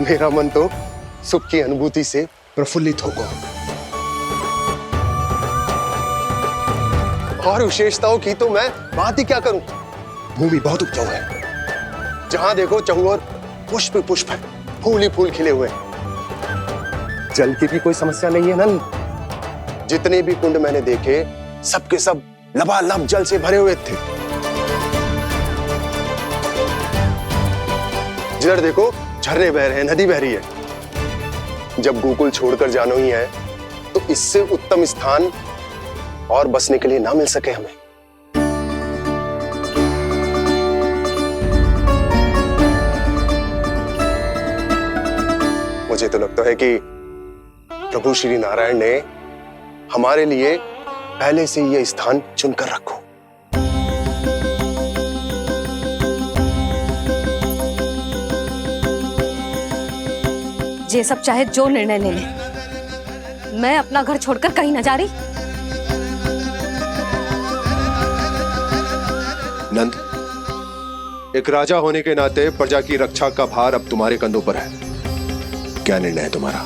मेरा मन तो सुख की अनुभूति से प्रफुल्लित हो गया। और विशेषताओं की तो मैं बात ही क्या करूं। भूमि बहुत उपजाऊ है, जहां देखो चहुओर पुष्प पुष्प है, फूल ही फूल खिले हुए हैं। जल की भी कोई समस्या नहीं है नंद। जितने भी कुंड मैंने देखे, सबके सब लबालब जल से भरे हुए थे। जिधर देखो झरने बह रहे हैं, नदी बह रही है। जब गोकुल छोड़कर जाना ही है तो इससे उत्तम स्थान और बसने के लिए ना मिल सके हमें। मुझे तो लगता है कि प्रभु श्री नारायण ने हमारे लिए पहले से यह स्थान चुनकर रखो। ये सब चाहे जो निर्णय ले ले, मैं अपना घर छोड़कर कहीं न जा रही। नंद, एक राजा होने के नाते प्रजा की रक्षा का भार अब तुम्हारे कंधों पर है। क्या निर्णय है तुम्हारा?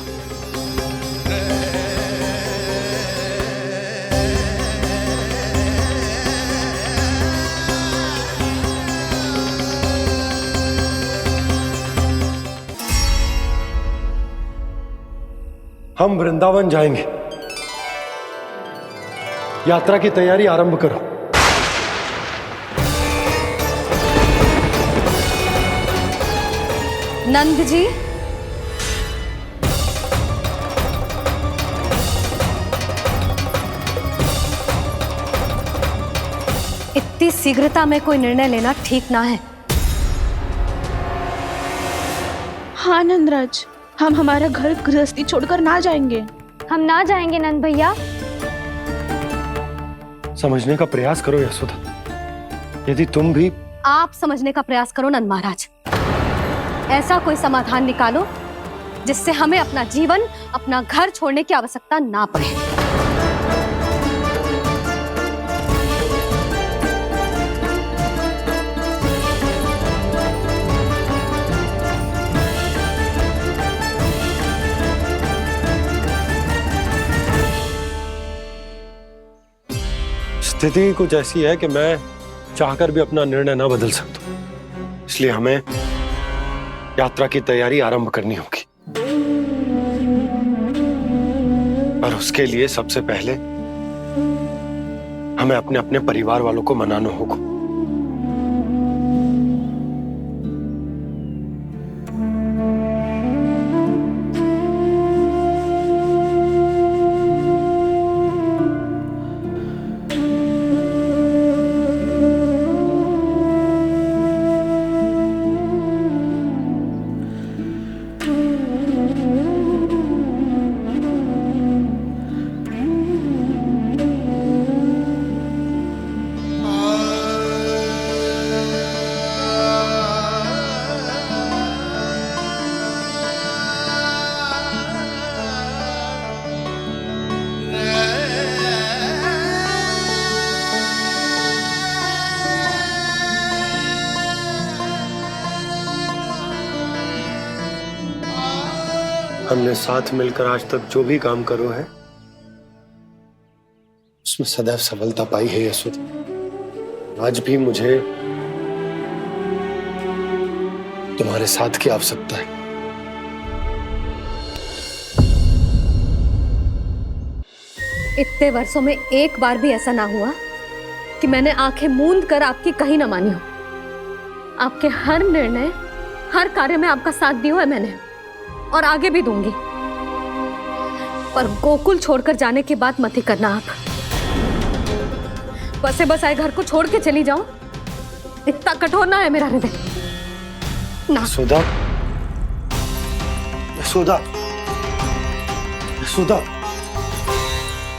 हम वृंदावन जाएंगे। यात्रा की तैयारी आरंभ करो। नंद जी, इतनी शीघ्रता में कोई निर्णय लेना ठीक ना है। हाँ नंदराज, हम हमारा घर गृहस्थी छोड़कर ना जाएंगे। हम ना जाएंगे नंद भैया। समझने का प्रयास करो यशोदा। यदि तुम भी आप समझने का प्रयास करो नंद महाराज। ऐसा कोई समाधान निकालो जिससे हमें अपना जीवन, अपना घर छोड़ने की आवश्यकता ना पड़े। स्थिति कुछ ऐसी है कि मैं चाहकर भी अपना निर्णय ना बदल सकता, इसलिए हमें यात्रा की तैयारी आरंभ करनी होगी। और उसके लिए सबसे पहले हमें अपने अपने परिवार वालों को मनाना होगा। हमने साथ मिलकर आज तक जो भी काम करो है उसमें सदैव सफलता पाई है यशोदा। आज भी मुझे तुम्हारे साथ की आवश्यकता है। इतने वर्षों में एक बार भी ऐसा ना हुआ कि मैंने आंखें मूंद कर आपकी कहीं ना मानी हो। आपके हर निर्णय, हर कार्य में आपका साथ दिया है मैंने, और आगे भी दूंगी। पर गोकुल छोड़कर जाने के बाद मत ही करना आप। बसे बसाए घर को छोड़ के चली जाऊं, इतना कठोर ना है मेरा हृदय ना। यशोदा, यशोदा, यशोदा,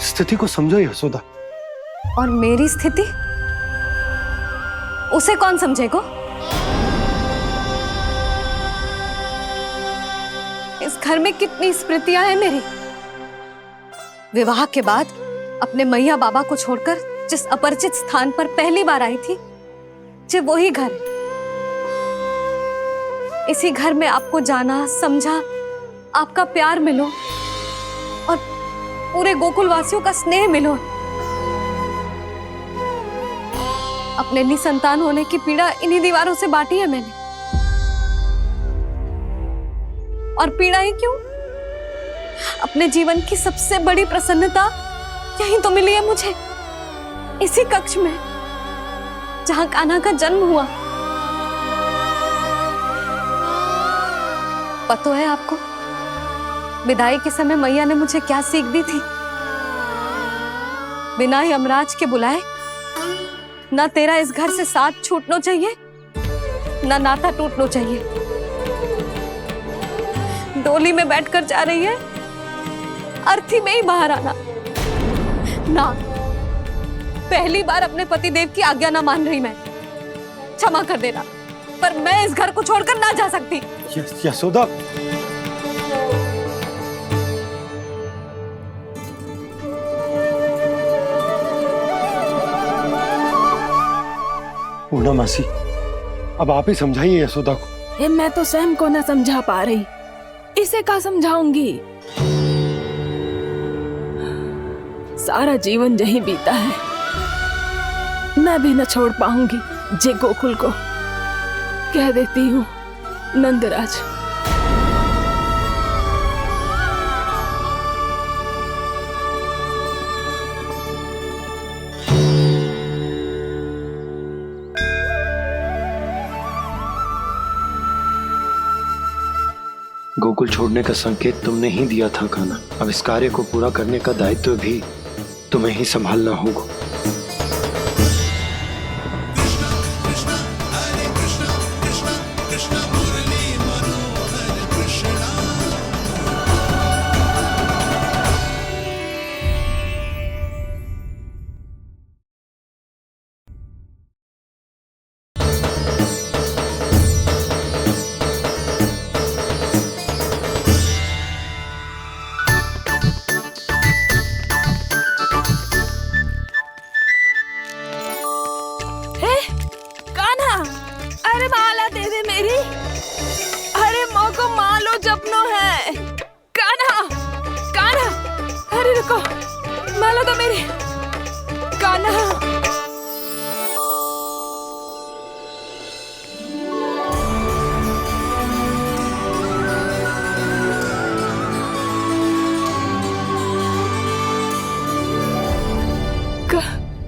स्थिति को समझो यशोदा। और मेरी स्थिति उसे कौन समझेगा? इस घर में कितनी स्मृतियां हैं मेरी। विवाह के बाद अपने मैया बाबा को छोड़कर जिस अपरिचित स्थान पर पहली बार आई थी, जो वही घर। इसी घर में आपको जाना, समझा, आपका प्यार मिलो और पूरे गोकुल वासियों का स्नेह मिलो। अपने निसंतान होने की पीड़ा इन्हीं दीवारों से बांटी है मैंने। और पीड़ा ही क्यों? अपने जीवन की सबसे बड़ी प्रसन्नता यही तो मिली है मुझे, इसी कक्ष में जहां कान्हा का जन्म हुआ। पता है आपको विदाई के समय मैया ने मुझे क्या सीख दी थी? बिना ही यमराज के बुलाए ना तेरा इस घर से साथ छूटना चाहिए, ना नाता टूटना चाहिए। डोली में बैठकर जा रही है, अर्थी में ही बाहर आना ना। पहली बार अपने पतिदेव की आज्ञा ना मान रही मैं, क्षमा कर देना, पर मैं इस घर को छोड़कर ना जा सकती। यशोदा, पूर्णा मासी, अब आप ही समझाइए यशोदा को। मैं तो स्वयं को ना समझा पा रही, इसे क्या समझाऊंगी? सारा जीवन यही बीता है, मैं भी न छोड़ पाऊंगी जे गोकुल को। कह देती हूँ नंदराज। गोकुल छोड़ने का संकेत तुमने ही दिया था कान्हा। अब इस कार्य को पूरा करने का दायित्व भी तुम्हें ही संभालना होगा। अरे माला दे दे मेरी, अरे माँ को मालो जपनो है। कान्हा, कान्हा, अरे रुको, माला तो मेरी। कान्हा,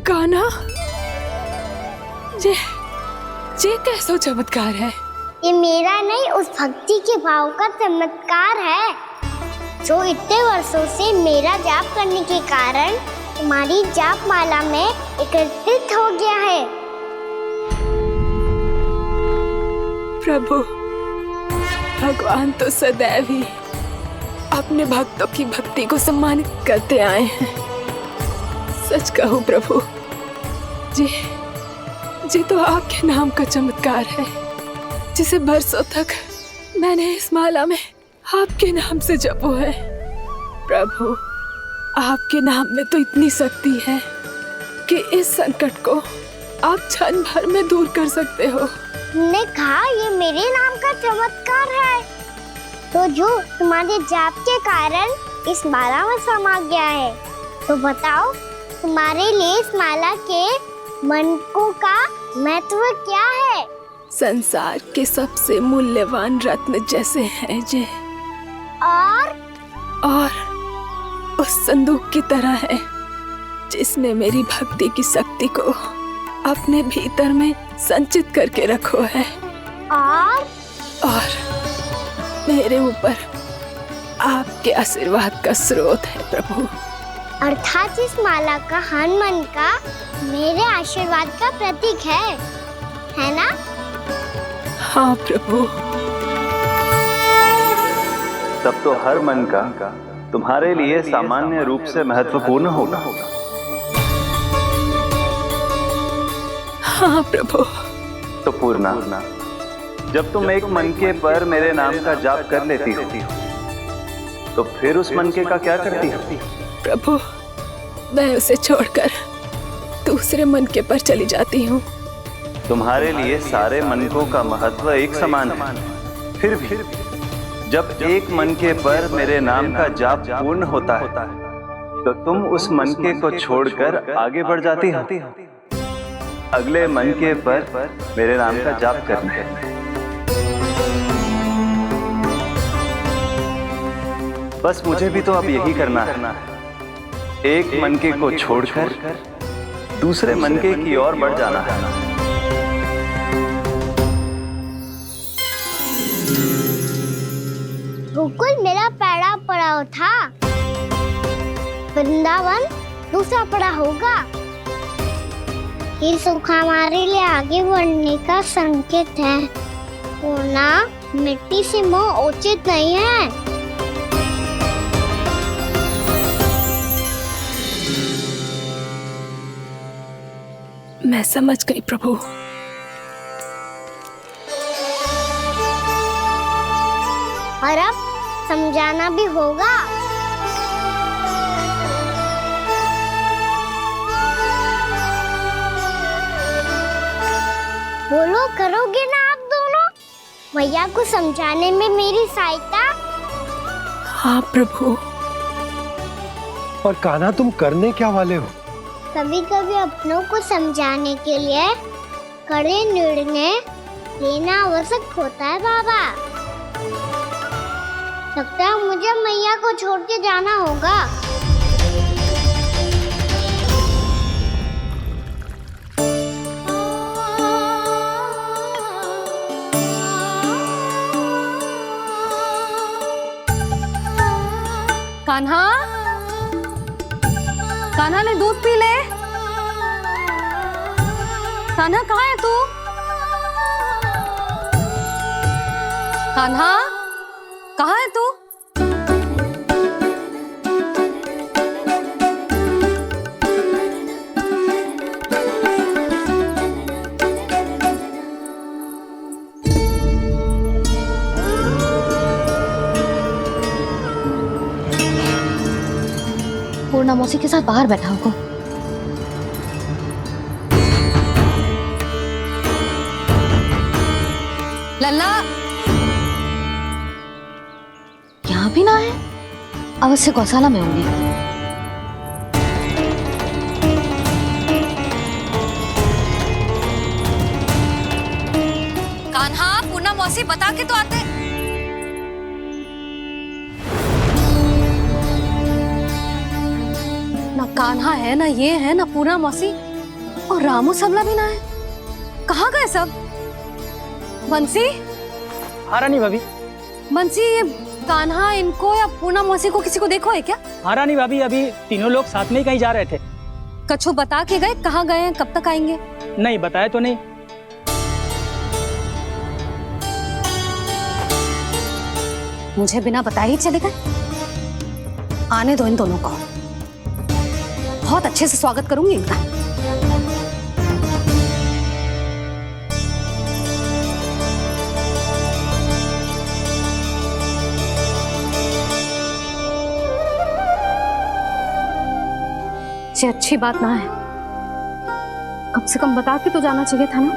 कान्हा, ये कैसा चमत्कार है? ये मेरा नहीं, उस भक्ति के भाव का चमत्कार है जो इतने वर्षों से मेरा जाप करने के कारण तुम्हारी जाप माला में एकत्रित हो गया है। प्रभु, भगवान तो सदैव ही अपने भक्तों की भक्ति को सम्मानित करते आए हैं। सच कहूँ प्रभु, जी तो आपके नाम का चमत्कार है, जिसे बरसों तक मैंने इस माला में आपके नाम से जपो है। प्रभु, आपके नाम में तो इतनी शक्ति है कि इस संकट को आप क्षण भर में दूर कर सकते हो। तुमने कहा ये मेरे नाम का चमत्कार है, तो जो तुम्हारे जाप के कारण इस माला में समा गया है, तो बताओ तुम्हारे लिए इस माला के मनकों का महत्व क्या है? संसार के सबसे मूल्यवान रत्न जैसे हैं ये, और उस संदूक की तरह है जिसने मेरी भक्ति की शक्ति को अपने भीतर में संचित करके रखो है, और मेरे ऊपर आपके आशीर्वाद का स्रोत है प्रभु। अर्थात इस माला का हनुमान का मेरे आशीर्वाद का प्रतीक है ना? हाँ प्रभु। तब तो हर मन का तुम्हारे लिए सामान्य रूप से महत्वपूर्ण होगा। हाँ प्रभु। तो पूर्णा, जब तुम एक मनके पर मेरे नाम का जाप कर लेती हो, तो फिर उस मनके का क्या करती हो? प्रभु, मैं उसे छोड़कर दूसरे मनके पर चली जाती हूँ। तुम्हारे लिए सारे मनकों का महत्व एक समान है। फिर भी जब एक मनके पर मेरे नाम का जाप पूर्ण होता है, तो तुम उस मनके को छोड़कर आगे बढ़ जाती हो अगले मनके पर मेरे नाम का जाप करने। बस मुझे भी तो अब यही करना है, एक मनके को छोड़कर दूसरे मनके की ओर बढ़ जाना है। गोकुल मेरा पहला पड़ाव था, वृंदावन दूसरा पड़ाव होगा। ये सुख हमारे लिए आगे बढ़ने का संकेत है। होना मिट्टी से मोह उचित नहीं है। मैं समझ गई प्रभु। और अब समझाना भी होगा। बोलो, करोगे ना आप दोनों? मैया को समझाने में मेरी सहायता? हाँ प्रभु। और कान्हा तुम करने क्या वाले हो? कभी कभी अपनों को समझाने के लिए कड़े निर्णय लेना आवश्यक होता है बाबा। लगता है मुझे मैया को छोड़ के जाना होगा। कान्हा, कान्हा ने दूध पी ले। कान्हा कहाँ है तू? कान्हा कहाँ है तू? पूर्णा मौसी के साथ बाहर बैठा होगा। लल्ला यहाँ भी ना है, अवश्य गौशाला में होंगे। कान्हा, पूर्णा मौसी बता के तो आते। ना कान्हा है, ना ये है, ना पूर्णा मौसी, और रामू सबला भी ना है। कहाँ गए सब? बंसी? हाँ रानी भाभी। बंसी, ये कान्हा इनको या पूर्णा मौसी को किसी को देखो है क्या? हाँ रानी भाभी, अभी तीनों लोग साथ में ही कहीं जा रहे थे। कछु बता के गए कहाँ गए हैं, कब तक आएंगे? नहीं बताया तो नहीं। मुझे बिना बताए ही चले गए? आने दो इन दोनों को, बहुत अच्छे से स्वागत करूंगी इनका। ये अच्छी बात ना है, कम से कम बता के तो जाना चाहिए था ना।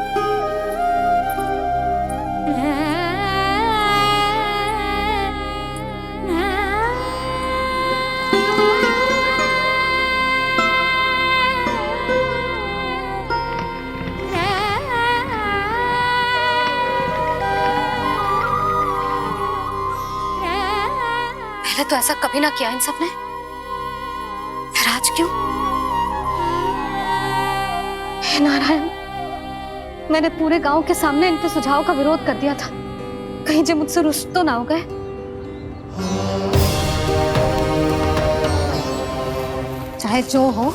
पहले तो ऐसा कभी ना किया इन सब ने, फिर आज क्यों? हे नारायण, मैंने पूरे गांव के सामने इनके सुझाव का विरोध कर दिया था, कहीं जो मुझसे रुष्ट तो ना हो गए। चाहे जो हो,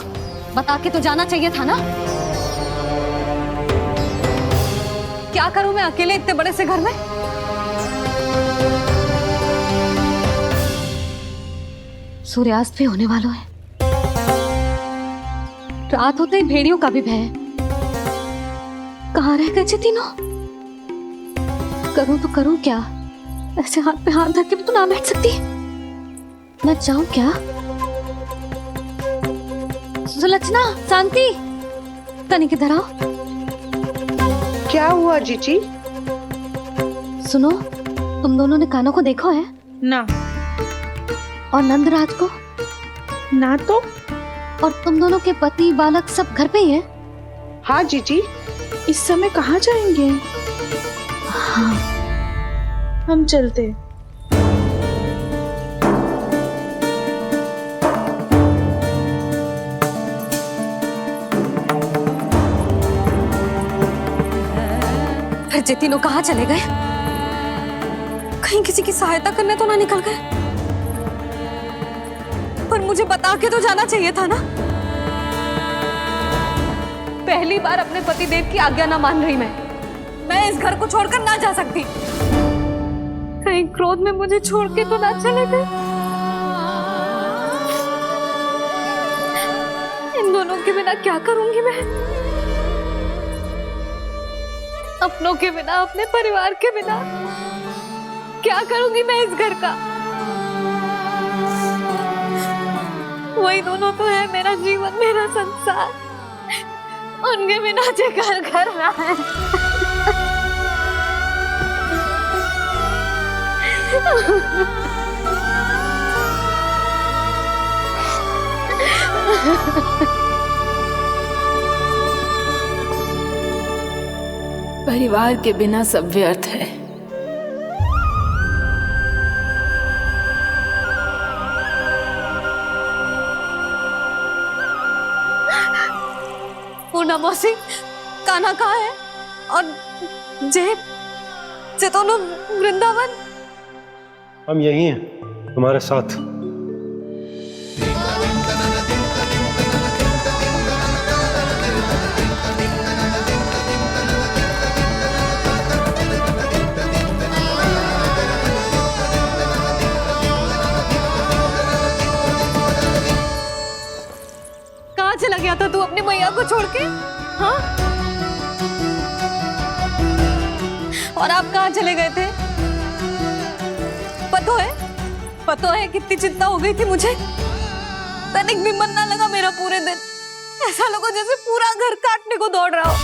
बता के तो जाना चाहिए था ना। क्या करूं मैं अकेले इतने बड़े से घर में? सूर्यास्त भी होने वाला है, रात होते ही भेड़ियों का भी भय है। कहाँ रह गए तीनों? करूं तो करूं क्या? ऐसे हाथ पे हाथ धर के भी तो ना बैठ सकती। मैं जाऊं क्या? सुलक्षणा, शांति, तनिक इधर आओ। क्या हुआ जीजी? सुनो, तुम दोनों ने कान्हा को देखो है? ना। और नंदराज को? ना तो। और तुम दोनों के पति बालक सब घर पे ही हैं? हाँ जीजी। इस समय कहाँ जाएंगे? हाँ, हम चलते। फिर ये तीनों कहाँ चले गए? कहीं किसी की सहायता करने तो ना निकल गए? पर मुझे बता के तो जाना चाहिए था ना। पहली बार अपने पतिदेव की आज्ञा ना मान रही मैं इस घर को छोड़कर ना जा सकती। कहीं क्रोध में मुझे छोड़ के तो ना चले गए। इन दोनों के बिना क्या करूंगी मैं? अपनों के बिना, अपने परिवार के बिना क्या करूंगी मैं इस घर का? वही दोनों तो है मेरा जीवन, मेरा संसार। उनके बिना जे घर घर रहा है। परिवार के बिना सब व्यर्थ है। पूर्णा मौसी, कान्हा कहाँ है? और जे दोनों वृंदावन? हम यही हैं, तुम्हारे साथ। कहाँ चला गया था तू अपनी मैया को छोड़ के? हाँ? और आप कहाँ चले गए थे? पता है कितनी चिंता हो गई थी मुझे। तनिक भी मन ना लगा मेरा पूरे दिन। ऐसा लगा जैसे पूरा घर काटने को दौड़ रहा हो।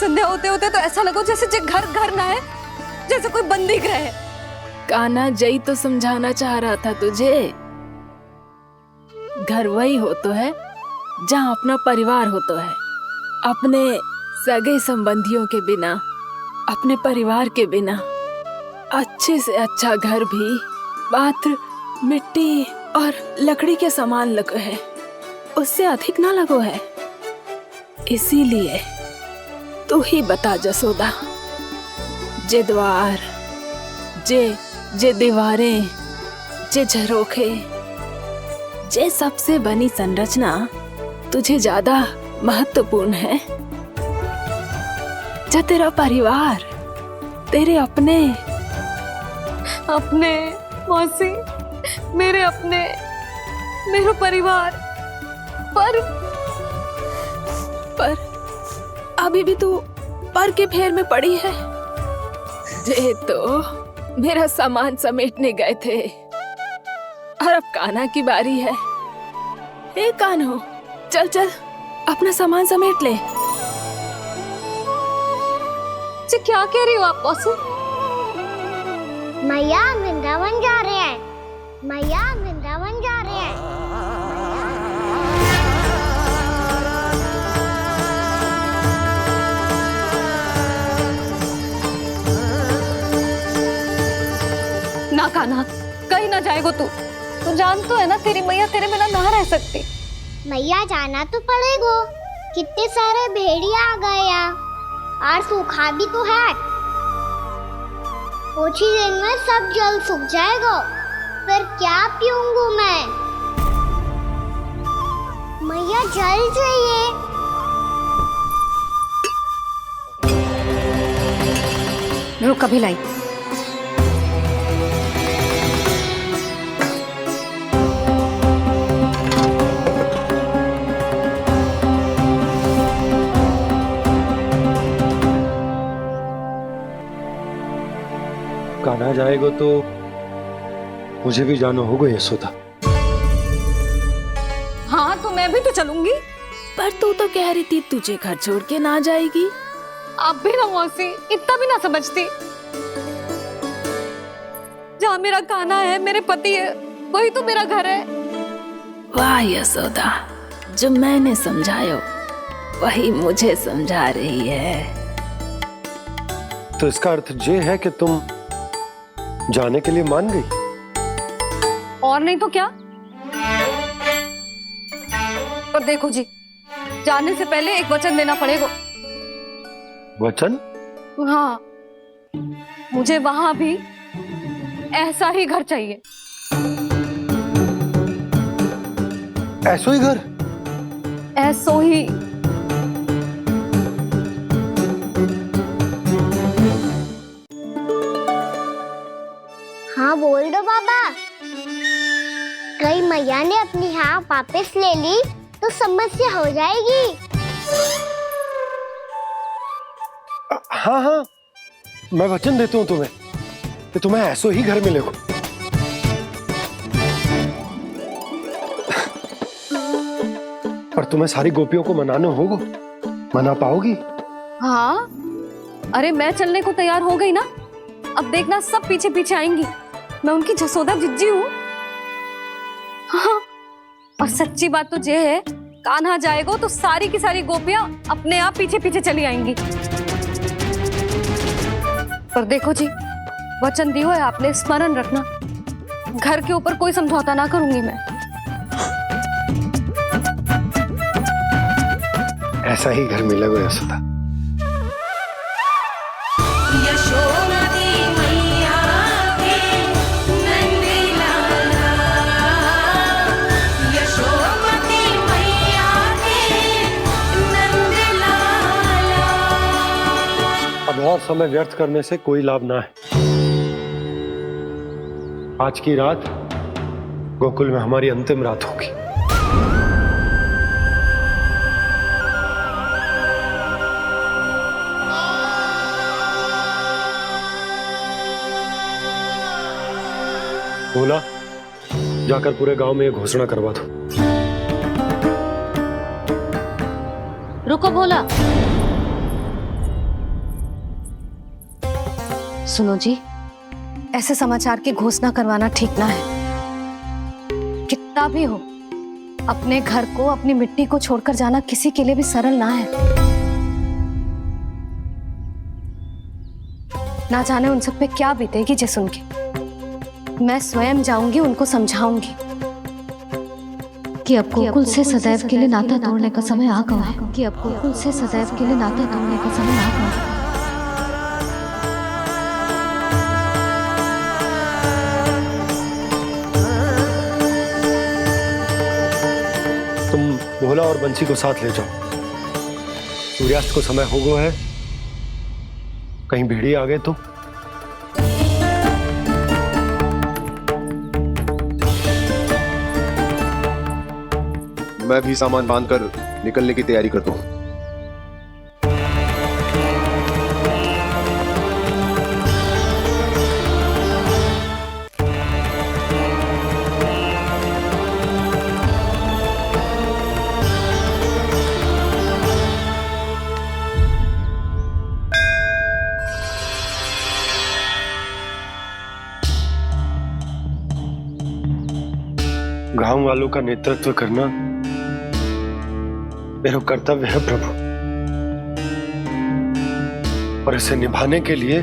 संध्या होते होते तो ऐसा लगा जैसे घर घर ना है, जैसे कोई बंदी गृह है। कान्हा जई तो समझाना चाह रहा था तुझे। घर वही हो तो है जहाँ अपना परिवार हो तो है। अपने सगे संबंधियों के बिना, अपने परिवार के बिना अच्छे से अच्छा घर भी पात्र मिट्टी और लकड़ी के समान लगो है, उससे अधिक ना लगो है। इसीलिए तू ही बता जसोदा, जे द्वार, जे दीवारें, जे झरोखे, जे सबसे बनी संरचना तुझे ज्यादा महत्वपूर्ण है? जो तेरा परिवार, तेरे अपने मौसी, मेरा परिवार। पर अभी भी तू पर के फेर में पड़ी है। जे तो मेरा सामान समेटने गए थे और अब कान्हा की बारी है। हे कान्हो, चल चल अपना सामान समेट ले। जी क्या कह रही हो आप मौसी? मैया वृंदावन जा रहे हैं। मैया वृंदावन जा रहे हैं। ना कान्हा, कहीं ना जाएगो तू जान तो है ना तेरी मैया तेरे बिना ना रह सकती। मैया जाना तो पड़ेगा। कितने सारे भेड़िया आ गए यहाँ, और सूखा भी तो है। कुछ ही दिन में सब जल सूख जाएगा, फिर क्या पीऊंगा मैं? मैया जल चाहिए। रुक अभी लाई। कान्हा जाएगा तो मुझे भी जाना होगा यशोदा। हाँ तो मैं भी तो चलूंगी। पर तू तो कह रही थी तुझे घर छोड़ के ना जाएगी। आप भी ना मौसी, इतना भी ना समझती। जहाँ मेरा कान्हा है, मेरे पति है, वही तो मेरा घर है। वाह यशोदा, जो मैंने समझाया वही मुझे समझा रही है। तो इसका अर्थ ये है कि तुम जाने के लिए मान गई? और नहीं तो क्या। पर देखो जी, जाने से पहले एक वचन देना पड़ेगा। वचन? हाँ, मुझे वहां भी ऐसा ही घर चाहिए। ऐसो ही घर? ऐसो ही। हाँ बोल दो बाबा। कहीं मैया ने अपनी हाँ वापस ले ली तो समस्या हो जाएगी। हाँ हाँ, मैं वचन देता हूँ तुम्हें कि तुम्हें ऐसो ही घर मिलेगा। पर तुम्हें सारी गोपियों को मनाना होगा। मना पाओगी? हाँ, अरे मैं चलने को तैयार हो गई ना। अब देखना सब पीछे पीछे आएंगी। मैं उनकी जसोदा जिज्जी हूँ। हाँ, और सच्ची बात तो ये है, कान्हा जाएगा तो सारी की सारी गोपियां अपने आप पीछे पीछे चली आएंगी। पर देखो जी, वचन दियो है आपने, स्मरण रखना। घर के ऊपर कोई समझौता ना करूंगी मैं। ऐसा ही घर मिलेगा यशोदा। अब और समय व्यर्थ करने से कोई लाभ ना है। आज की रात गोकुल में हमारी अंतिम रात होगी। बोला, जाकर पूरे गांव में ये घोषणा करवा दो। रुको भोला। सुनो जी, ऐसे समाचार की घोषणा करवाना ठीक ना है। कितना भी हो, अपने घर को, अपनी मिट्टी को छोड़कर जाना किसी के लिए भी सरल ना है। ना जाने उन सब पे क्या बीतेगी जे सुन के। मैं स्वयं जाऊंगी, उनको समझाऊंगी कि अब गोकुल से सदैव के लिए नाता तोड़ने का समय आ गया है। कि अब गोकुल से सदैव के लिए नाता तोड़ने का समय आ गया है। तुम भोला और बंसी को साथ ले जाओ। सूर्यास्त को समय हो गया है, कहीं भेड़िए आ गए तो। मैं भी सामान बांधकर निकलने की तैयारी करता हूँ। गांव वालों का नेतृत्व करना मेरा कर्तव्य है प्रभु, और इसे निभाने के लिए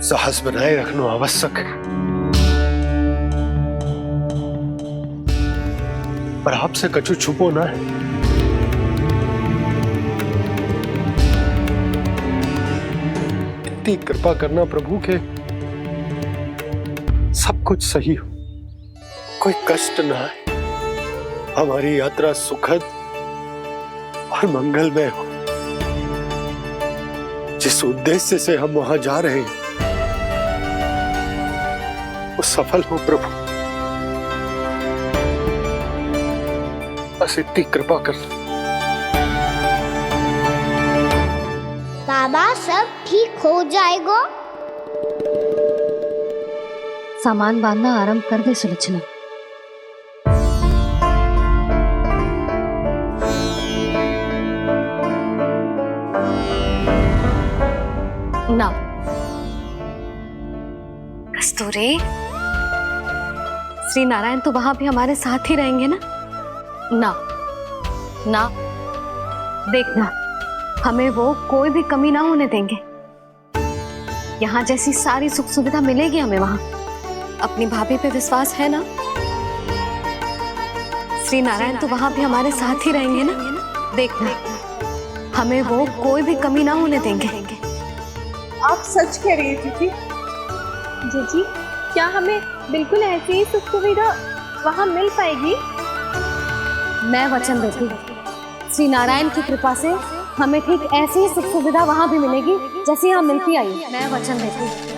साहस बनाए रखना आवश्यक है। पर आपसे कछु छुपो ना है। इतनी कृपा करना प्रभु के सब कुछ सही हो, कोई कष्ट ना है, हमारी यात्रा सुखद और मंगलमय हो। जिस उद्देश्य से हम वहां जा रहे हैं वो सफल हो प्रभु, बस इतनी कृपा कर। बाबा सब ठीक हो जाएगा। सामान बांधना आरंभ कर दे सुलोचना। ना कस्तूरी, श्री नारायण तो वहां भी हमारे साथ ही रहेंगे ना? ना ना, देखना हमें वो कोई भी कमी ना होने देंगे। यहाँ जैसी सारी सुख सुविधा मिलेगी हमें वहां। अपनी भाभी पे विश्वास है ना? श्री नारायण तो वहां भी हमारे साथ ही रहेंगे ना? देखना हमें वो कोई भी कमी ना होने देंगे। आप सच कह रही है जीजी? जीजी, क्या हमें बिल्कुल ऐसी ही सुख सुविधा वहाँ मिल पाएगी? मैं वचन देती हूँ, श्री नारायण की कृपा से हमें ठीक ऐसी ही सुख सुविधा वहाँ भी मिलेगी जैसी यहाँ मिलती आई। मैं वचन देती हूँ।